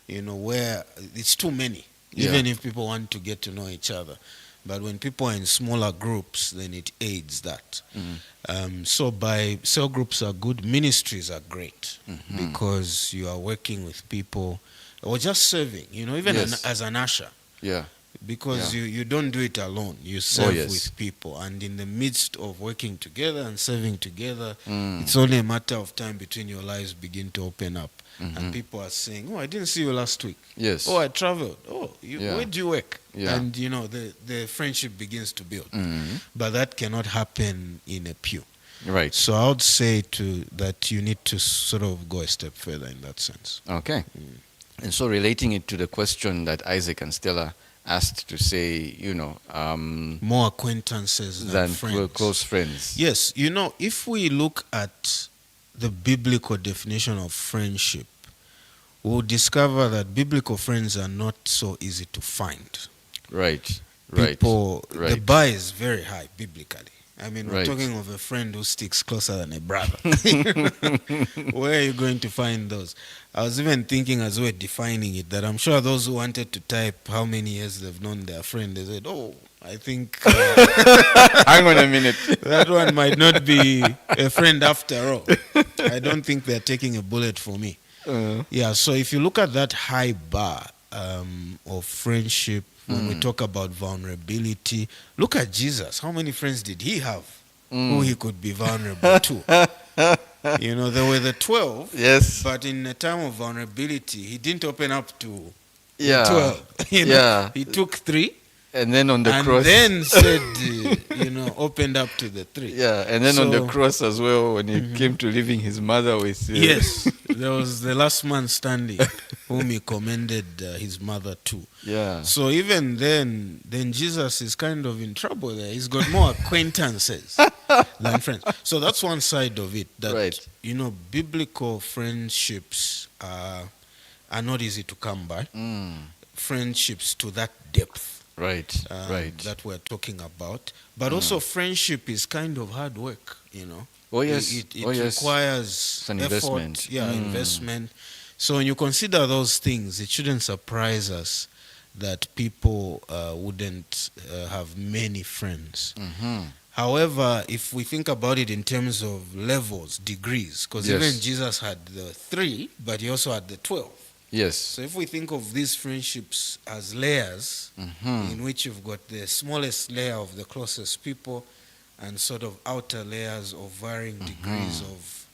where it's too many, even if people want to get to know each other. But when people are in smaller groups, then it aids that. So by cell groups are good, ministries are great because you are working with people or just serving, even as an usher. Yeah. Because you don't do it alone. You serve with people. And in the midst of working together and serving together, it's only a matter of time between your lives begin to open up. And people are saying, I didn't see you last week. Yes. I traveled. Where do you work? Yeah. And, the friendship begins to build. But that cannot happen in a pew. Right. So I would say that you need to sort of go a step further in that sense. Okay. And so relating it to the question that Isaac and Stella asked, to say, more acquaintances than friends. Close friends. Yes, if we look at the biblical definition of friendship, we'll discover that biblical friends are not so easy to find. Right. Right. People, the Right. bar is very high biblically. I mean, we're Right. talking of a friend who sticks closer than a brother. Where are you going to find those? I was even thinking as we're defining it that I'm sure those who wanted to type how many years they've known their friend, they said, oh, I think Hang on a minute. that one might not be a friend after all. I don't think they're taking a bullet for me. Yeah, so if you look at that high bar of friendship, when we talk about vulnerability, look at Jesus. How many friends did he have who he could be vulnerable to? You know, there were the 12, Yes. but in a time of vulnerability, he didn't open up to Yeah. 12. You know, Yeah. he took 3 And then on the and cross. then said, opened up to the 3. Yeah, and then on the So- cross as well, when he came to leaving his mother with. Yes, there was the last man standing whom he commended his mother to. Yeah. So even then Jesus is kind of in trouble there. He's got more acquaintances than friends. So that's one side of it. That Right. biblical friendships are not easy to come by. Friendships to that depth. Right. Right. That we're talking about. But also friendship is kind of hard work, Oh yes. It Oh yes. requires an effort, investment. investment. So when you consider those things, it shouldn't surprise us that people wouldn't have many friends. However, if we think about it in terms of levels, degrees, because Yes. even Jesus had the 3, but he also had the 12. Yes. So if we think of these friendships as layers, in which you've got the smallest layer of the closest people and sort of outer layers of varying degrees of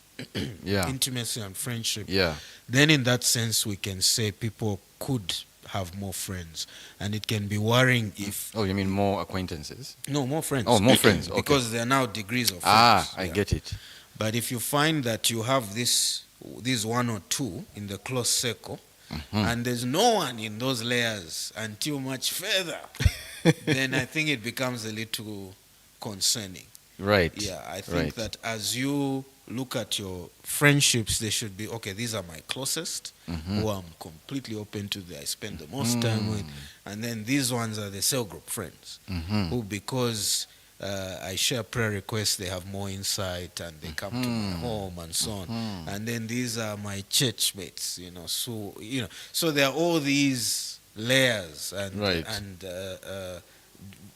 Yeah. intimacy and friendship, Yeah. then in that sense we can say people could have more friends. And it can be worrying if... Oh, you mean more acquaintances? No, more friends. Oh, more friends. Okay. Because there are now degrees of friends. Ah, I Yeah. get it. But if you find that you have these 1 or 2 in the close circle, and there's no one in those layers until much further, then I think it becomes a little concerning. Right. Yeah, I think Right. that as you look at your friendships, they should be, okay, these are my closest, who I'm completely open to, I spend the most time with. And then these ones are the cell group friends, who, because I share prayer requests, they have more insight and they come to my home and so on. And then these are my church mates, so there are all these layers and Right.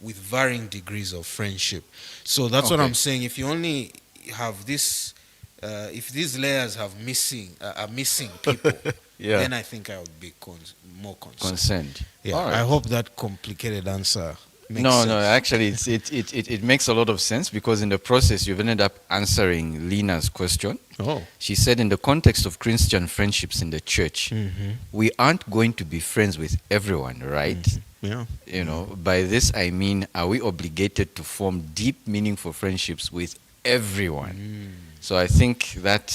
with varying degrees of friendship. So that's what Okay. I'm saying. If you only have this, if these layers are missing people, Yeah. then I think I would be more concerned. Concerned. Yeah, All right. I hope that complicated answer makes No, sense. no, actually, it makes a lot of sense because in the process, you've ended up answering Lina's question. Oh. She said, in the context of Christian friendships in the church, we aren't going to be friends with everyone, right? Yeah. By this I mean, are we obligated to form deep, meaningful friendships with everyone? So I think that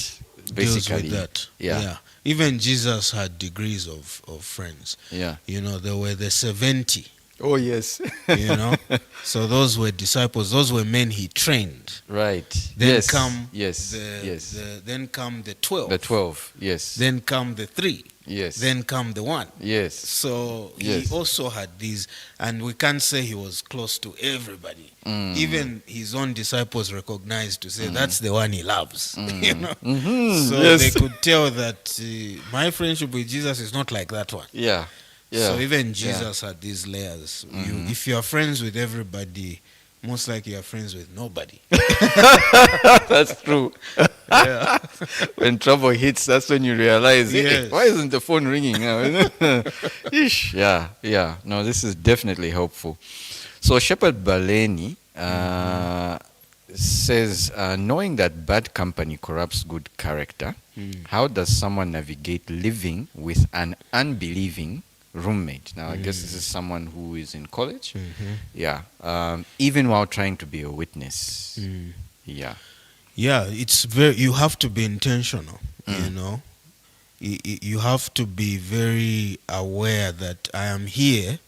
Deals basically, with that. Yeah. Even Jesus had degrees of friends. Yeah. There were the 70. Oh yes. So those were disciples. Those were men he trained. Right. Then yes. come yes. then come the 12. The 12. Yes. Then come the 3. Yes. Then come the 1. Yes. So Yes. he also had these, and we can't say he was close to everybody. Even his own disciples recognized to say that's the one he loves. So Yes. they could tell that my friendship with Jesus is not like that one. Yeah. Yeah. So even Jesus had these layers. If you are friends with everybody, most likely you are friends with nobody. That's true. When trouble hits, that's when you realize, hey, Yes. why isn't the phone ringing now? Ish. Yeah. No, this is definitely helpful. So Shepherd Baleni says, knowing that bad company corrupts good character, how does someone navigate living with an unbelieving roommate? Now, I guess this is someone who is in college. Yeah. Even while trying to be a witness. Yeah. Yeah, you have to be intentional, You have to be very aware that I am here.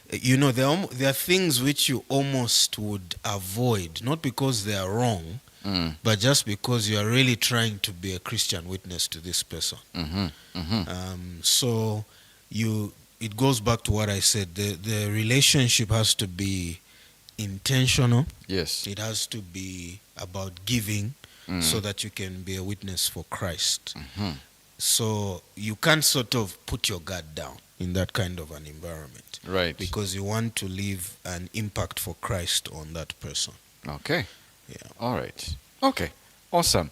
There are things which you almost would avoid, not because they are wrong, but just because you are really trying to be a Christian witness to this person. So it goes back to what I said. The relationship has to be intentional. Yes. It has to be about giving so that you can be a witness for Christ. Mhm. So you can't sort of put your guard down in that kind of an environment. Right. Because you want to leave an impact for Christ on that person. Okay. Yeah. All right. Okay. Awesome.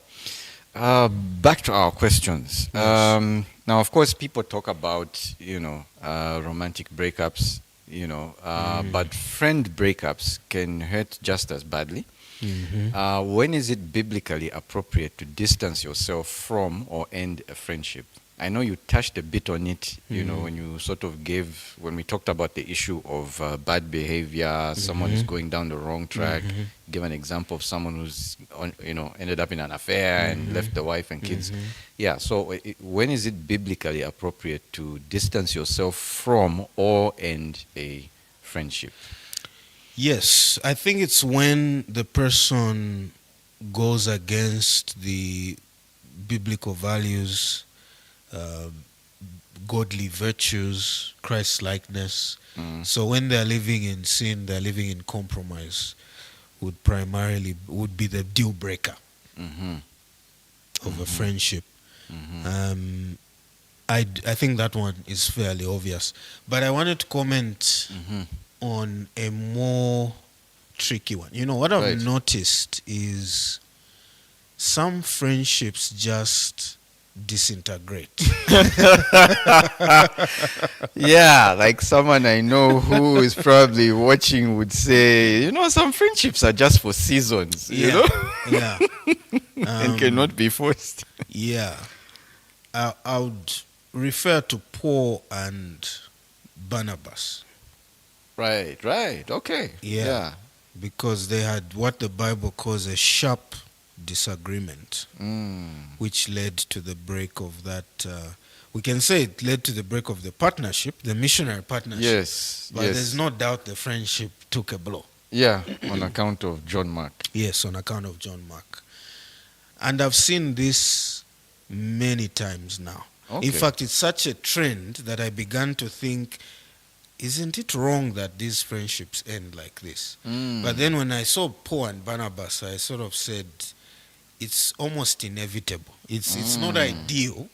Back to our questions. Yes. Now, of course, people talk about, romantic breakups, but friend breakups can hurt just as badly. When is it biblically appropriate to distance yourself from or end a friendship? I know you touched a bit on it, when you sort of when we talked about the issue of bad behavior, someone is going down the wrong track. Give an example of someone who's, ended up in an affair and left the wife and kids. Yeah, so when is it biblically appropriate to distance yourself from or end a friendship? Yes, I think it's when the person goes against the biblical values, godly virtues, Christ-likeness. So when they're living in sin, they're living in compromise, would be the deal breaker of a friendship. I think that one is fairly obvious. But I wanted to comment on a more tricky one. What I've noticed is some friendships just disintegrate. Yeah, like someone I know who is probably watching would say, some friendships are just for seasons, Yeah. and cannot be forced. Yeah. I would refer to Paul and Barnabas. Right, okay. Yeah. Because they had what the Bible calls a sharp disagreement, which led to the break of that. We can say it led to the break of the partnership, the missionary partnership. Yes, But there's no doubt the friendship took a blow. Yeah, on account of John Mark. Yes, on account of John Mark. And I've seen this many times now. Okay. In fact, it's such a trend that I began to think, isn't it wrong that these friendships end like this? But then when I saw Paul and Barnabas, I sort of said, it's almost inevitable. It's not ideal.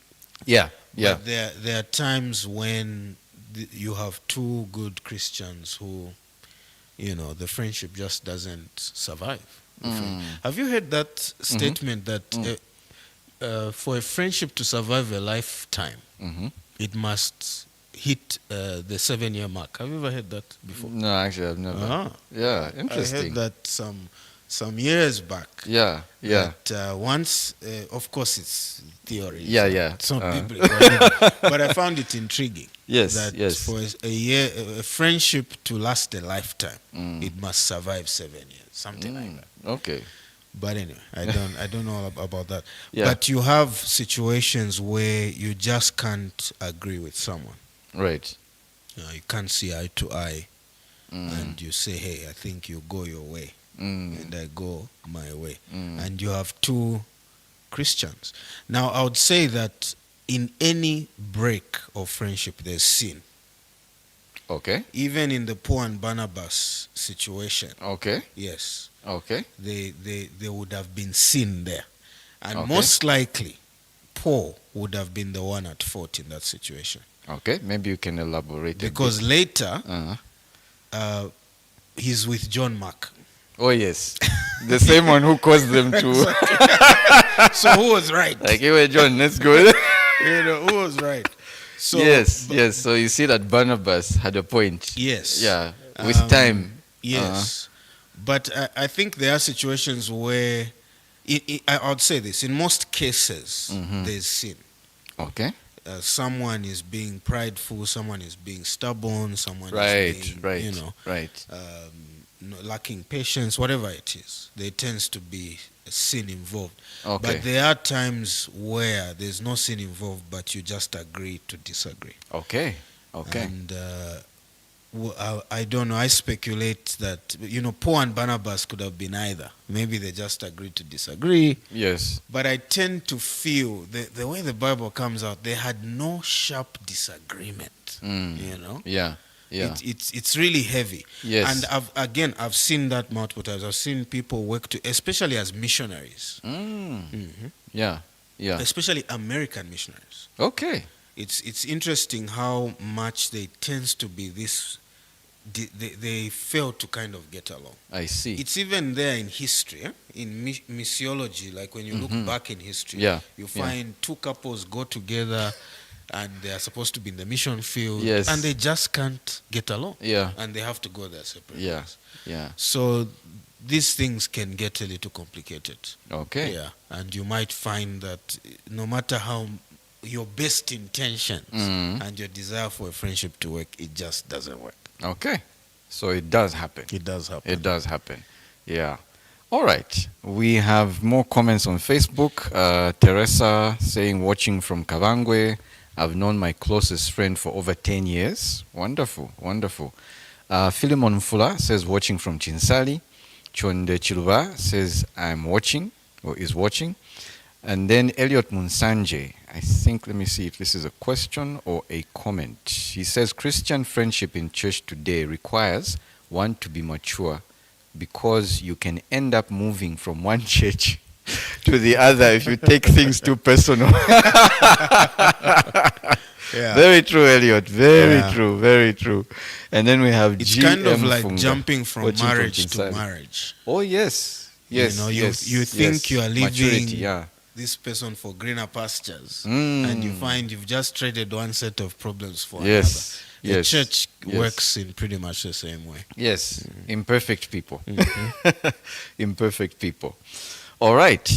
Yeah. But there are times when you have two good Christians who, the friendship just doesn't survive. Have you heard that statement that for a friendship to survive a lifetime, it must hit the 7-year mark? Have you ever heard that before? No, actually, I've never. Yeah, interesting. I heard that some years back. Yeah. That once, of course, it's theory. Yeah. It's not biblical. But I found it intriguing. Yes. For a friendship to last a lifetime, it must survive 7 years, something like that. Okay. But anyway, I don't know about that. Yeah. But you have situations where you just can't agree with someone. Right. You can't see eye to eye, and you say, "Hey, I think you go your way, and I go my way," and you have two Christians. Now, I would say that in any break of friendship, there's sin. Okay. Even in the Paul and Barnabas situation. Okay. Yes. Okay. There would have been sin there, and Okay. most likely, Paul would have been the one at fault in that situation. Okay. Maybe you can elaborate. Because later, Uh-huh. He's with John Mark. Oh yes, the same one who caused them to. So who was right? Like, hey, John, let's go. Who was right? So, yes. So you see that Barnabas had a point. Yes. Yeah. With time. Yes. But I think there are situations where I would say this: in most cases, there's sin. Okay. Someone is being prideful, someone is being stubborn, someone is being, lacking patience, whatever it is. There tends to be a sin involved. Okay. But there are times where there's no sin involved, but you just agree to disagree. Okay. And Well, I don't know. I speculate that, Paul and Barnabas could have been either. Maybe they just agreed to disagree. Yes. But I tend to feel the way the Bible comes out, they had no sharp disagreement. Yeah. Yeah. It's really heavy. Yes. And I've seen that multiple times. I've seen people work especially as missionaries. Yeah. Yeah. Especially American missionaries. Okay. It's interesting how much they tends to be this. They fail to kind of get along. I see. It's even there in history, in missiology. Like when you look back in history, you find two couples go together, and they are supposed to be in the mission field, and they just can't get along. Yeah. And they have to go their separate Yeah. ways. Yeah. So these things can get a little complicated. Okay. Yeah. And you might find that no matter how your best intentions and your desire for a friendship to work, it just doesn't work. Okay. So it does happen. It does happen. It does happen. Yeah. All right. We have more comments on Facebook. Teresa saying, watching from Kavangwe. I've known my closest friend for over 10 years. Wonderful. Wonderful. Philemon Fula says, watching from Chinsali. Chonde Chiluba says, I'm watching or is watching. And then Elliot Munsanje, I think, let me see if this is a question or a comment. He says, Christian friendship in church today requires one to be mature because you can end up moving from one church to the other if you take things too personal. Yeah. Very true, Elliot. Very true. Very true. And then we have it's GM kind of like Funga, jumping from watching marriage from to marriage. Oh, yes. Yes. You think you are leaving maturity, this person for greener pastures, and you find you've just traded one set of problems for another. The church works in pretty much the same way. Yes. Imperfect people. Imperfect people. All right.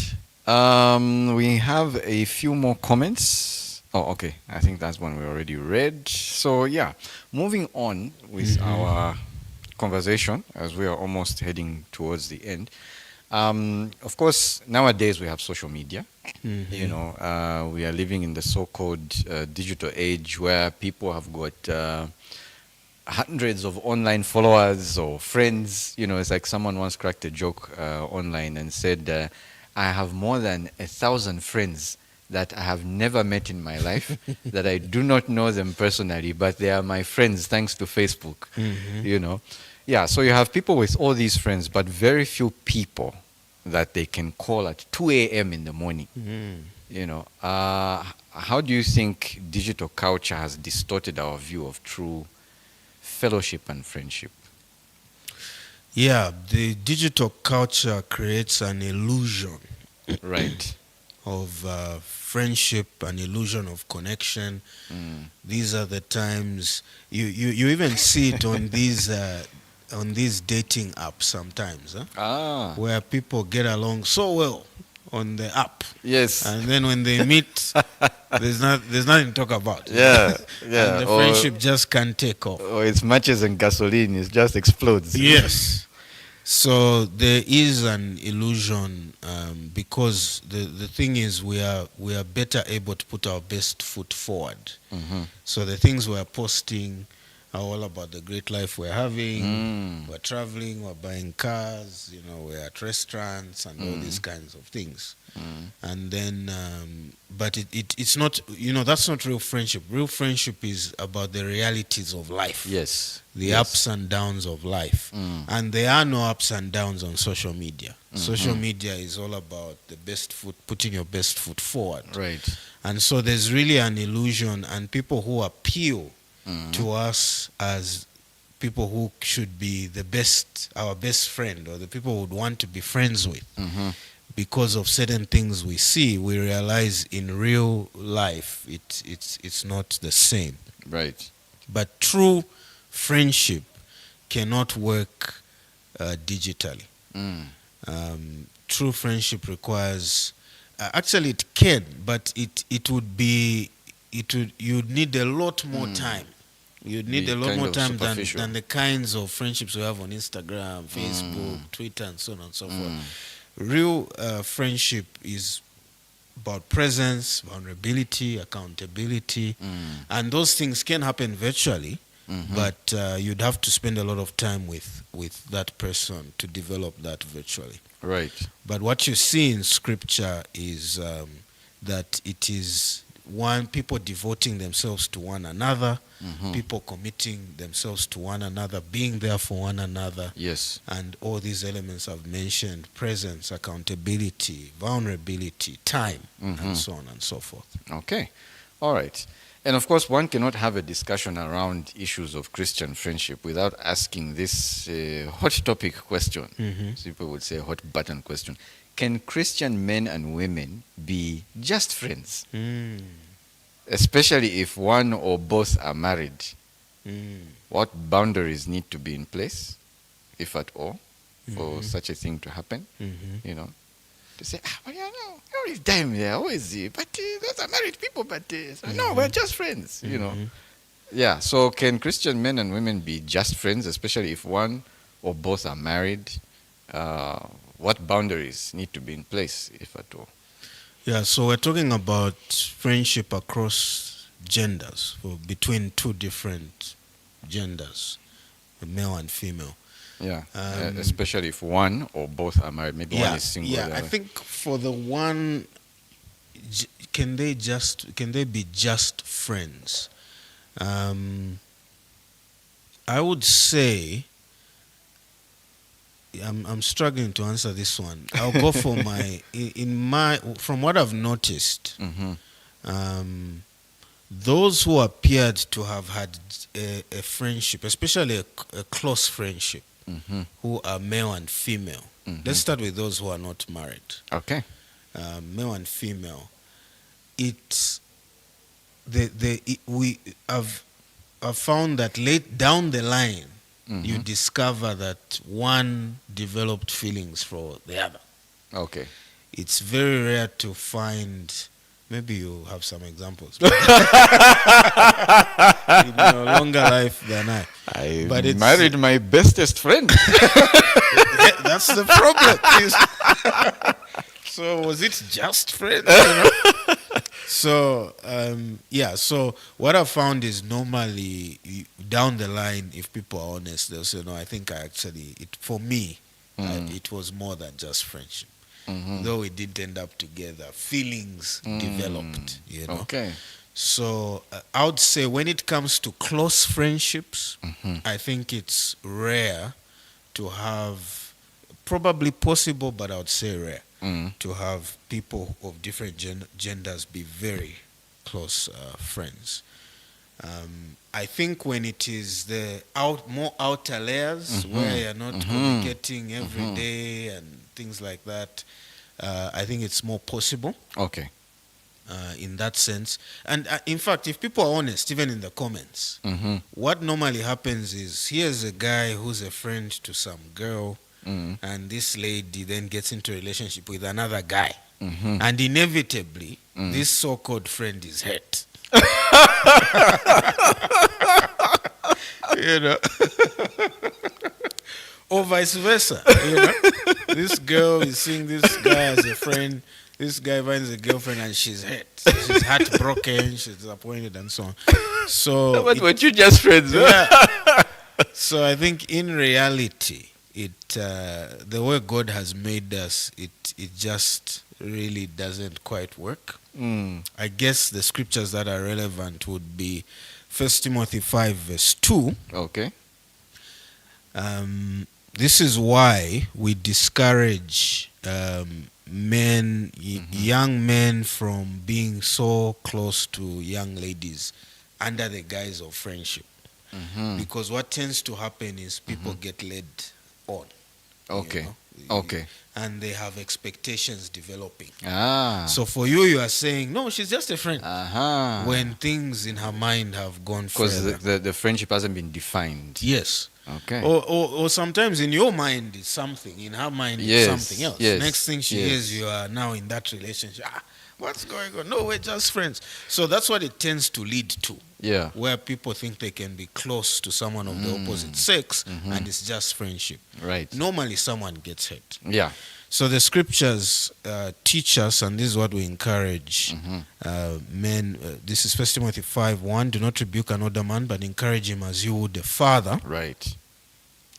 We have a few more comments. Oh, okay. I think that's one we already read. So, yeah. Moving on with our conversation as we are almost heading towards the end. Of course, nowadays we have social media. We are living in the so-called digital age where people have got hundreds of online followers or friends. It's like someone once cracked a joke online and said, I have more than 1,000 friends that I have never met in my life, that I do not know them personally, but they are my friends thanks to Facebook. Yeah, so you have people with all these friends, but very few people that they can call at 2 a.m. in the morning. How do you think digital culture has distorted our view of true fellowship and friendship? Yeah, the digital culture creates an illusion, right, of friendship, an illusion of connection. These are the times you even see it on these dating apps sometimes, where people get along so well on the app. Yes. And then when they meet, there's nothing to talk about. Yeah. And the friendship just can't take off. Or it's matches and gasoline, it just explodes. Yes. So there is an illusion because the thing is we are better able to put our best foot forward. So the things we are posting are all about the great life we're having. We're traveling, we're buying cars, we're at restaurants and all these kinds of things. And then, but it's not, that's not real friendship. Real friendship is about the realities of life. Yes. The ups and downs of life. And there are no ups and downs on social media. Social media is all about putting your best foot forward. Right. And so there's really an illusion, and people who appeal to us as people who should be our best friend, or the people we would want to be friends with. Because of certain things we see, we realize in real life it's not the same. Right. But true friendship cannot work digitally. True friendship requires, actually it can, but you'd need a lot more time. You'd need a lot more time than the kinds of friendships we have on Instagram, Facebook, Twitter, and so on and so forth. Real friendship is about presence, vulnerability, accountability, and those things can happen virtually, but you'd have to spend a lot of time with that person to develop that virtually. Right. But what you see in scripture is that it is people devoting themselves to one another, people committing themselves to one another, being there for one another. Yes. And all these elements I've mentioned: presence, accountability, vulnerability, time, and so on and so forth. Okay. All right. And of course, one cannot have a discussion around issues of Christian friendship without asking this hot topic question. People would say hot button question. Can Christian men and women be just friends? Especially if one or both are married. What boundaries need to be in place, if at all, for such a thing to happen? You know, to say, well, yeah, no, always time there, always, but those are married people, but so, no, we're just friends, you know. Yeah, so can Christian men and women be just friends, especially if one or both are married? What boundaries need to be in place, if at all? Yeah, so we're talking about friendship across genders, between two different genders, male and female. Yeah, especially if one or both are married. Maybe one is single. Yeah, I think for the one, can they be just friends? I would say, I'm struggling to answer this one. I'll go for from what I've noticed, those who appeared to have had a friendship, especially a close friendship, who are male and female. Let's start with those who are not married. Okay. Male and female. I've found that late down the line, you discover that one developed feelings for the other. Okay. It's very rare to find. Maybe you have some examples. In a longer life than I. But it's married my bestest friend. That's the problem. So was it just friends? You know? So so what I found is normally down the line, if people are honest, they'll say, no, I think for me, it was more than just friendship. Though we didn't end up together, feelings developed, you know. Okay. So I would say when it comes to close friendships, I think it's rare to have, probably possible, but I would say rare, to have people of different genders be very close friends. I think when it is the more outer layers, where you're not communicating every day and things like that, I think it's more possible. Okay. In that sense. And in fact, if people are honest, even in the comments, what normally happens is, here's a guy who's a friend to some girl, and this lady then gets into a relationship with another guy. And inevitably, this so-called friend is hurt. You know? Or vice versa. You know? This girl is seeing this guy as a friend. This guy finds a girlfriend and she's hurt. She's heartbroken, she's disappointed, and so on. So, but weren't you just friends? Yeah. So I think in reality, the way God has made us, it just really doesn't quite work. I guess the scriptures that are relevant would be 1 Timothy 5 verse 2. Okay. This is why we discourage men, young men, from being so close to young ladies under the guise of friendship. Because what tends to happen is people get led on. Okay. You know? Okay. And they have expectations developing. So for you are saying, no, she's just a friend. When things in her mind have gone further. Because the friendship hasn't been defined. Yes. Okay. Or sometimes in your mind it's something, in her mind it's something else. Yes. Next thing she hears, you are now in that relationship. What's going on? No, we're just friends. So that's what it tends to lead to. Yeah. where people think they can be close to someone of the opposite sex, and it's just friendship. Right. Normally, someone gets hurt. Yeah. So the scriptures teach us, and this is what we encourage men. This is 1 Timothy 5:1. Do not rebuke an older man, but encourage him as you would a father. Right.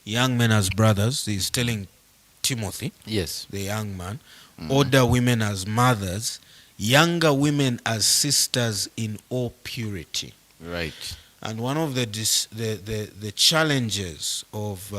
Young men as brothers. He's telling Timothy, Yes. the young man. Older women as mothers. Younger women as sisters in all purity. Right. And one of the challenges of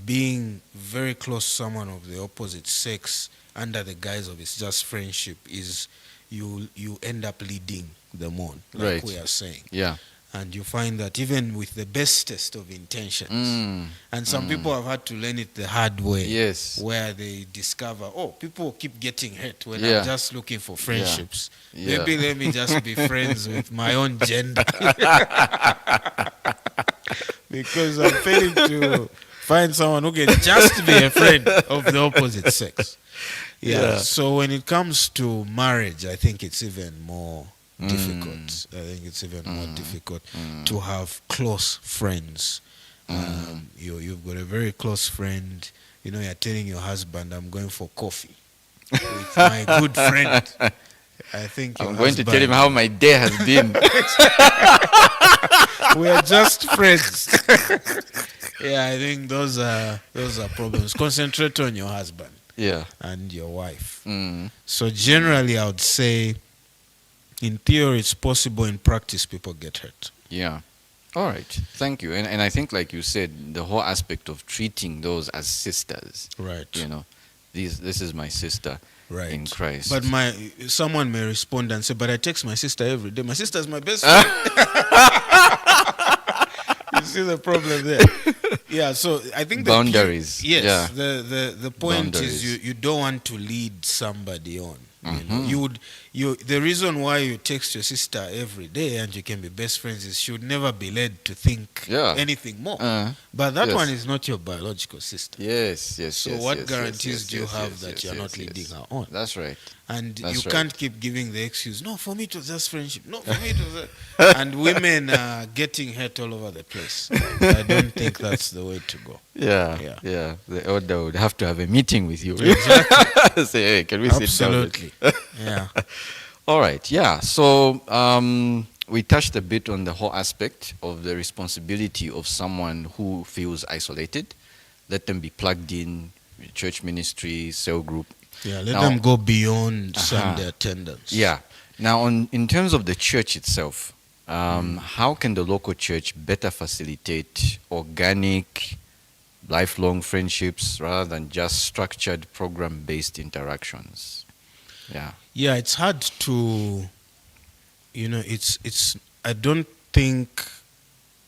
being very close to someone of the opposite sex under the guise of it's just friendship is you end up leading them on, like Right. we are saying. Yeah. And you find that even with the bestest of intentions, and some people have had to learn it the hard way. Yes. Where they discover, people keep getting hurt when Yeah. I'm just looking for friendships. Yeah. Maybe let me just be friends with my own gender. Because I'm failing to find someone who can just be a friend of the opposite sex. Yeah. So when it comes to marriage, I think it's even more difficult. I think it's even more difficult to have close friends. You've got a very close friend. You're telling your husband, I'm going for coffee with my good friend. I think I'm going to tell him how my day has been. We are just friends. Yeah, I think those are problems. Concentrate on your husband Yeah. and your wife. So generally, I would say, in theory, it's possible. In practice, people get hurt. Yeah. All right. Thank you. And I think, like you said, the whole aspect of treating those as sisters. Right. This is my sister in Christ. But someone may respond and say, but I text my sister every day. My sister is my best friend. You see the problem there? Yeah, so I think boundaries. Yes. Yeah. The point Boundaries. is you don't want to lead somebody on. The reason why you text your sister every day and you can be best friends is she would never be led to think anything more. But that one is not your biological sister. Yes. So what guarantees do you have that you're not leading her on? That's right. And That's you right. can't keep giving the excuse, no, for me it was just friendship. No, for me it was and women are getting hurt all over the place. I don't think that's the way to go. Yeah. The elder would have to have a meeting with you. Exactly. Say, hey, can we sit down? Absolutely. Yeah. All right. Yeah. So we touched a bit on the whole aspect of the responsibility of someone who feels isolated. Let them be plugged in, church ministry, cell group. Yeah, let them go beyond Sunday attendance. Yeah. Now, in terms of the church itself, how can the local church better facilitate organic, lifelong friendships rather than just structured program-based interactions? Yeah, it's hard to, it's. I don't think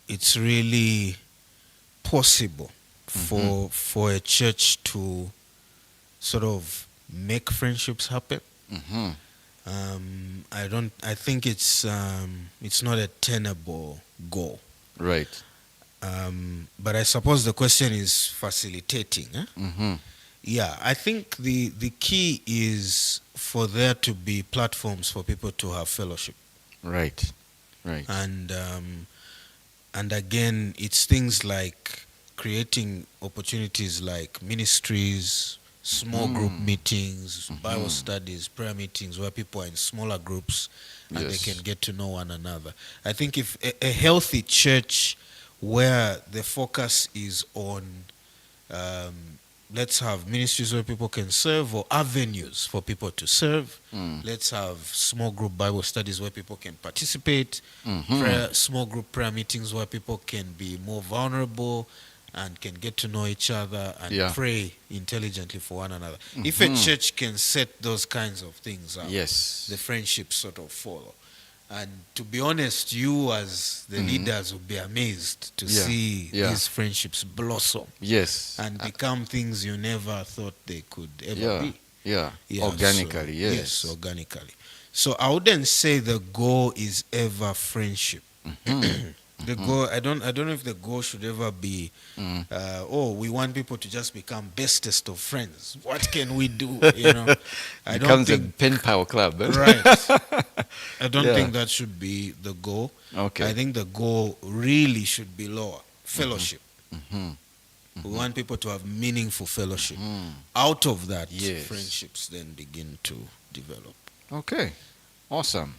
it's really possible for a church to sort of make friendships happen. I think it's not a tenable goal. Right. But I suppose the question is facilitating. Yeah, I think the key is for there to be platforms for people to have fellowship. Right. And again, it's things like creating opportunities like ministries, small group meetings, Bible studies, prayer meetings, where people are in smaller groups and they can get to know one another. I think if a healthy church where the focus is on let's have ministries where people can serve, or avenues for people to serve. Let's have small group Bible studies where people can participate, small group prayer meetings where people can be more vulnerable and can get to know each other and pray intelligently for one another. If a church can set those kinds of things up, the friendships sort of follow. And to be honest, you as the leaders will be amazed to see these friendships blossom and become things you never thought they could ever be. Organically, Yes, organically. So I wouldn't say the goal is ever friendship. The goal, I don't know if the goal should ever be, we want people to just become bestest of friends. What can we do? You know, I don't Becomes a think pen pal club. right. I don't think that should be the goal. Okay. I think the goal really should be lower. Fellowship. We want people to have meaningful fellowship. Out of that, friendships then begin to develop. Okay. Awesome.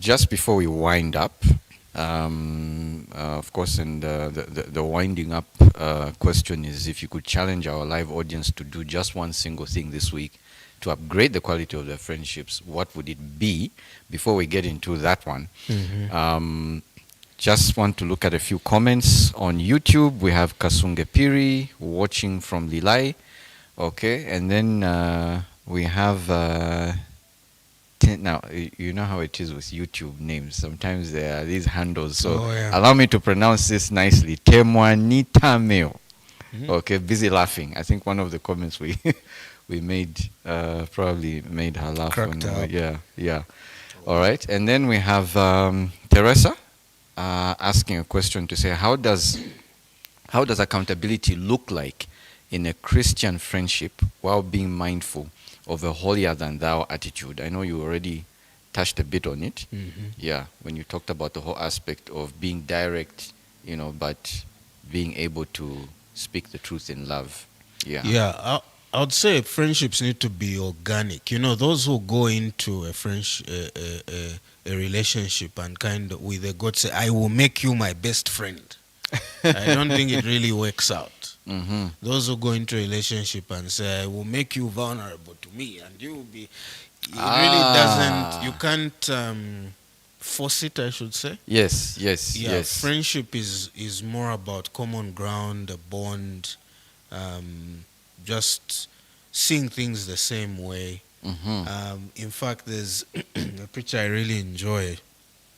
Just before we wind up, of course, and the winding up question is if you could challenge our live audience to do just one single thing this week to upgrade the quality of their friendships, what would it be? Before we get into that one, just want to look at a few comments on YouTube. We have Kasunge Piri watching from Lilai. Okay, and then we have now you know how it is with YouTube names. Sometimes there are these handles, so allow me to pronounce this nicely. Temwanita Meo. Okay, busy laughing. I think one of the comments we made probably made her laugh. Cracked up. Yeah. All right, and then we have Teresa asking a question to say, how does accountability look like in a Christian friendship while being mindful of a holier than thou attitude? I know you already touched a bit on it. Yeah, when you talked about the whole aspect of being direct, but being able to speak the truth in love. Yeah, I would say friendships need to be organic. Those who go into a relationship and kind of with a God say, I will make you my best friend. I don't think it really works out. Those who go into a relationship and say, I will make you vulnerable to me and you will be, it really doesn't, you can't force it, I should say. Yes. Friendship is more about common ground, a bond, just seeing things the same way. In fact, there's a preacher I really enjoy.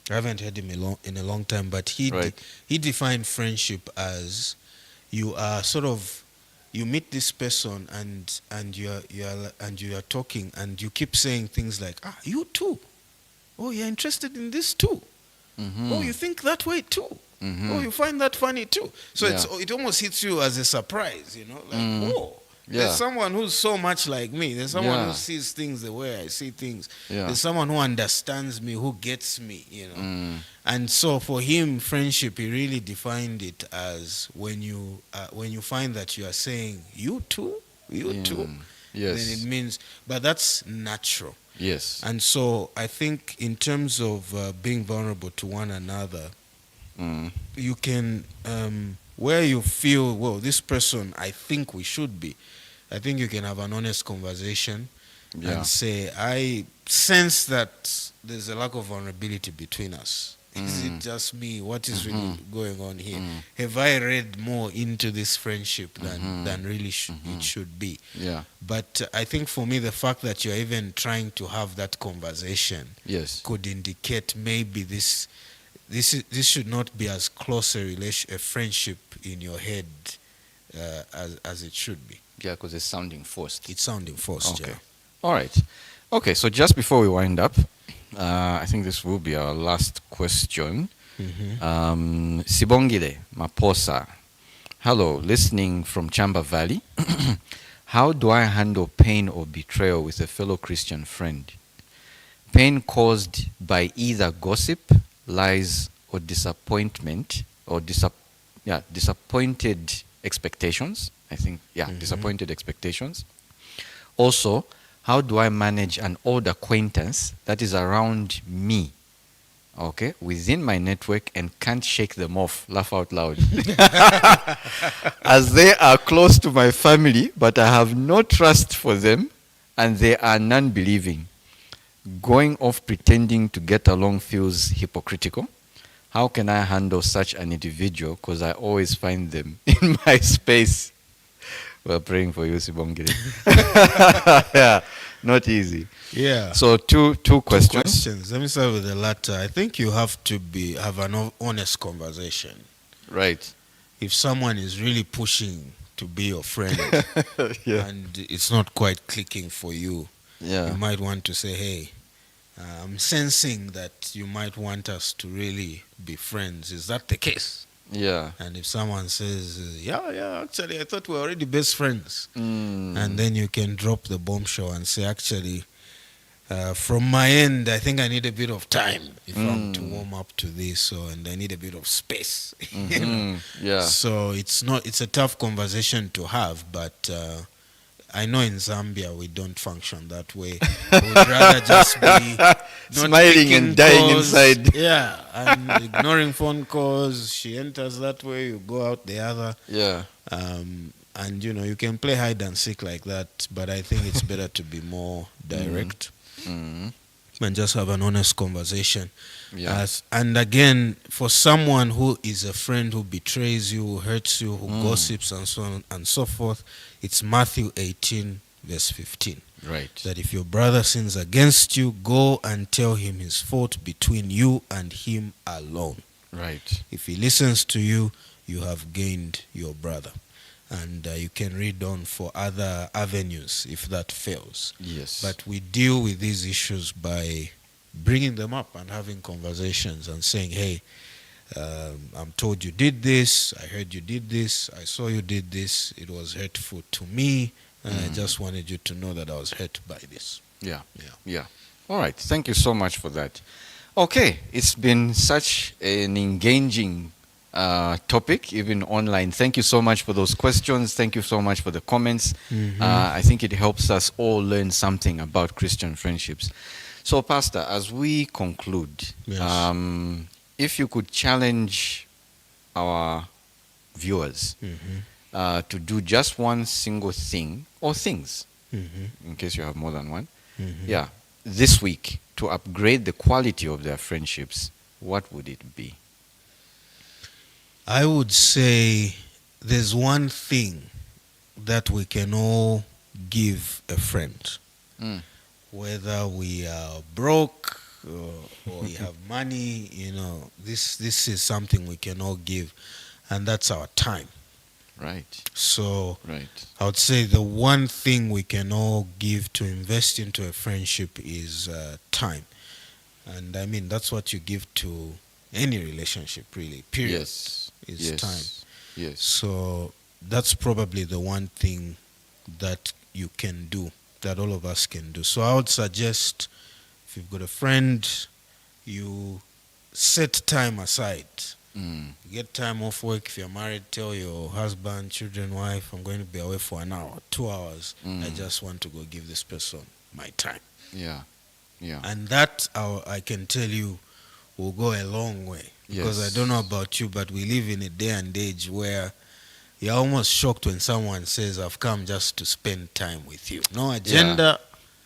I haven't heard him in a long time, but he defined friendship as you are you meet this person and you are talking and you keep saying things like, you too. Oh, you're interested in this too. Oh, you think that way too. Oh, you find that funny too. So it almost hits you as a surprise, like, oh. There's someone who's so much like me. There's someone who sees things the way I see things. There's someone who understands me, who gets me, And so for him, friendship, he really defined it as when you find that you are saying, you too, then it means, but that's natural. Yes. And so I think in terms of being vulnerable to one another, you can, where you feel, well, this person, I think we should be. I think you can have an honest conversation and say, I sense that there's a lack of vulnerability between us. Is it just me? What is really going on here? Have I read more into this friendship than really it should be? Yeah. But I think for me, the fact that you're even trying to have that conversation could indicate maybe this should not be as close a friendship in your head as it should be. Yeah, because it's sounding forced. It's sounding forced, Okay. All right. Okay, so just before we wind up, I think this will be our last question. Sibongile Maposa. Hello, listening from Chamba Valley. How do I handle pain or betrayal with a fellow Christian friend? Pain caused by either gossip, lies, or disappointment, or disappointed expectations. I think, disappointed expectations. Also, how do I manage an old acquaintance that is around me, okay, within my network and can't shake them off? Laugh out loud. As they are close to my family, but I have no trust for them and they are non-believing. Going off pretending to get along feels hypocritical. How can I handle such an individual? Because I always find them in my space. We're praying for you, Sibongile. Yeah, not easy. Yeah. So two questions. Let me start with the latter. I think you have to have an honest conversation. Right. If someone is really pushing to be your friend and it's not quite clicking for you, you might want to say, hey, I'm sensing that you might want us to really be friends. Is that the case? Yeah. And if someone says, yeah, actually, I thought we were already best friends. Mm. And then you can drop the bombshell and say, actually, from my end, I think I need a bit of time if I'm to warm up to this, and I need a bit of space. You know? Yeah. So it's a tough conversation to have, but I know in Zambia we don't function that way. We'd rather just be not smiling and picking dying calls. inside. Yeah, and ignoring phone calls. She enters that way, you go out the other. Yeah. And you can play hide and seek like that, but I think it's better to be more direct and just have an honest conversation. Yeah. And again, for someone who is a friend who betrays you, who hurts you, who gossips and so on and so forth, it's Matthew 18 verse 15. Right. That if your brother sins against you, go and tell him his fault between you and him alone. Right. If he listens to you, you have gained your brother. And you can read on for other avenues if that fails. Yes. But we deal with these issues by bringing them up and having conversations and saying, hey, I'm told you did this, I heard you did this, I saw you did this, it was hurtful to me, and I just wanted you to know that I was hurt by this. Yeah. All right. Thank you so much for that. Okay. It's been such an engaging topic, even online. Thank you so much for those questions. Thank you so much for the comments. I think it helps us all learn something about Christian friendships. So, Pastor, as we conclude, Yes. If you could challenge our viewers to do just one single thing or things, in case you have more than one, this week to upgrade the quality of their friendships, what would it be? I would say there's one thing that we can all give a friend. Whether we are broke or we have money, this is something we can all give, and that's our time. Right. So Right. I would say the one thing we can all give to invest into a friendship is time. And I mean, that's what you give to any relationship, really, period. Yes. Is time. Yes. So that's probably the one thing that you can do, that all of us can do. So I would suggest, if you've got a friend, you set time aside. Get time off work. If you're married, tell your husband, children, wife, I'm going to be away for an hour, 2 hours. I just want to go give this person my time. Yeah. And that, I can tell you, will go a long way. Because Yes. I don't know about you, but we live in a day and age where you're almost shocked when someone says, I've come just to spend time with you. No agenda,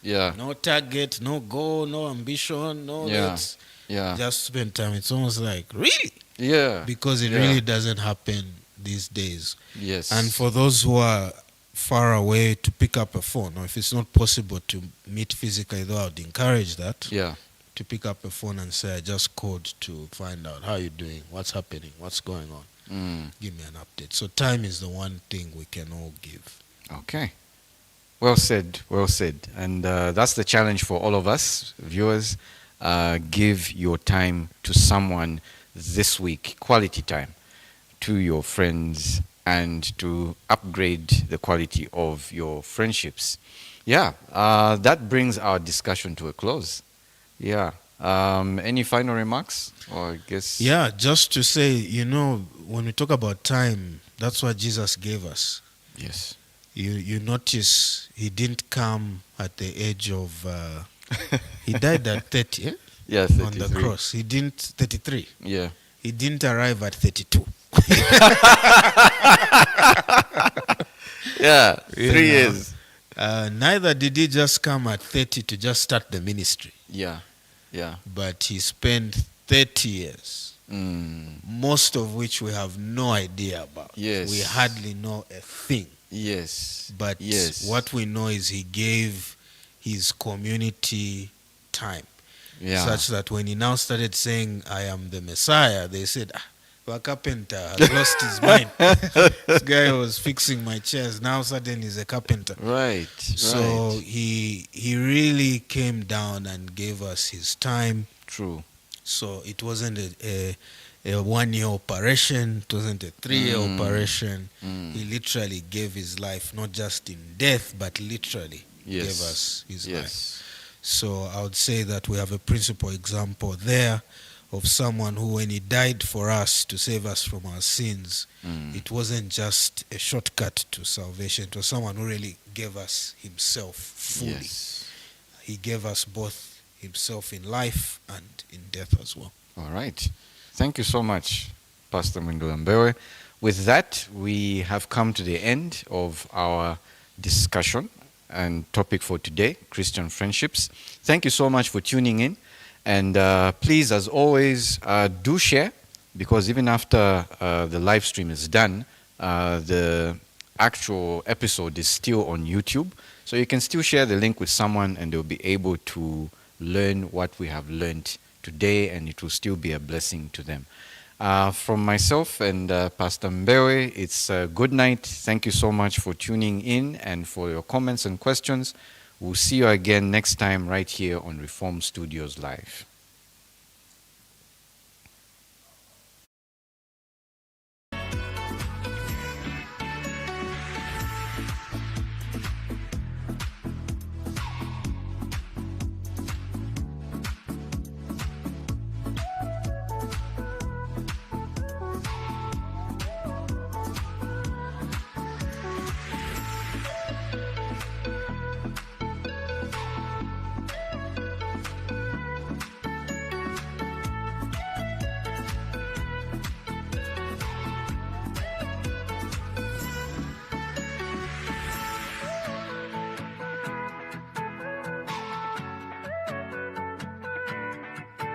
no target, no goal, no ambition, no let's just spend time. It's almost like, really? Yeah. Because it really doesn't happen these days. Yes. And for those who are far away, to pick up a phone, or if it's not possible to meet physically, though I would encourage that. Yeah. To pick up a phone and say, I just called to find out how you're doing, what's happening, what's going on. Give me an update. So time is the one thing we can all give. Okay. Well said. And that's the challenge for all of us, viewers. Give your time to someone this week, quality time, to your friends, and to upgrade the quality of your friendships. That brings our discussion to a close. Any final remarks? Or I guess. Just to say, when we talk about time, that's what Jesus gave us. Yes. You notice he didn't come at the age of, he died at 30, Yeah, on 33. the cross. He didn't, 33. Yeah. He didn't arrive at 32. Yeah, 3 years. Neither did he just come at 30 to just start the ministry. Yeah. But he spent 30 years, most of which we have no idea about. Yes. We hardly know a thing. Yes. But what we know is he gave his community time. Yeah. Such that when he now started saying, I am the Messiah, they said, a carpenter has lost his mind. This guy was fixing my chairs. Now suddenly he's a carpenter. Right. So Right. he really came down and gave us his time. True. So it wasn't a 1 year operation, it wasn't a 3 year operation. He literally gave his life, not just in death, but literally Yes. gave us his life. Yes. So I would say that we have a principal example there of someone who, when he died for us to save us from our sins, it wasn't just a shortcut to salvation. It was someone who really gave us himself fully. Yes. He gave us both himself in life and in death as well. All right. Thank you so much, Pastor Mwindula Mbewe. With that, we have come to the end of our discussion and topic for today, Christian friendships. Thank you so much for tuning in. And please, as always, do share, because even after the live stream is done, the actual episode is still on YouTube. So you can still share the link with someone and they'll be able to learn what we have learned today, and it will still be a blessing to them. From myself and Pastor Mbewe, it's good night. Thank you so much for tuning in and for your comments and questions. We'll see you again next time right here on Reform Studios Live.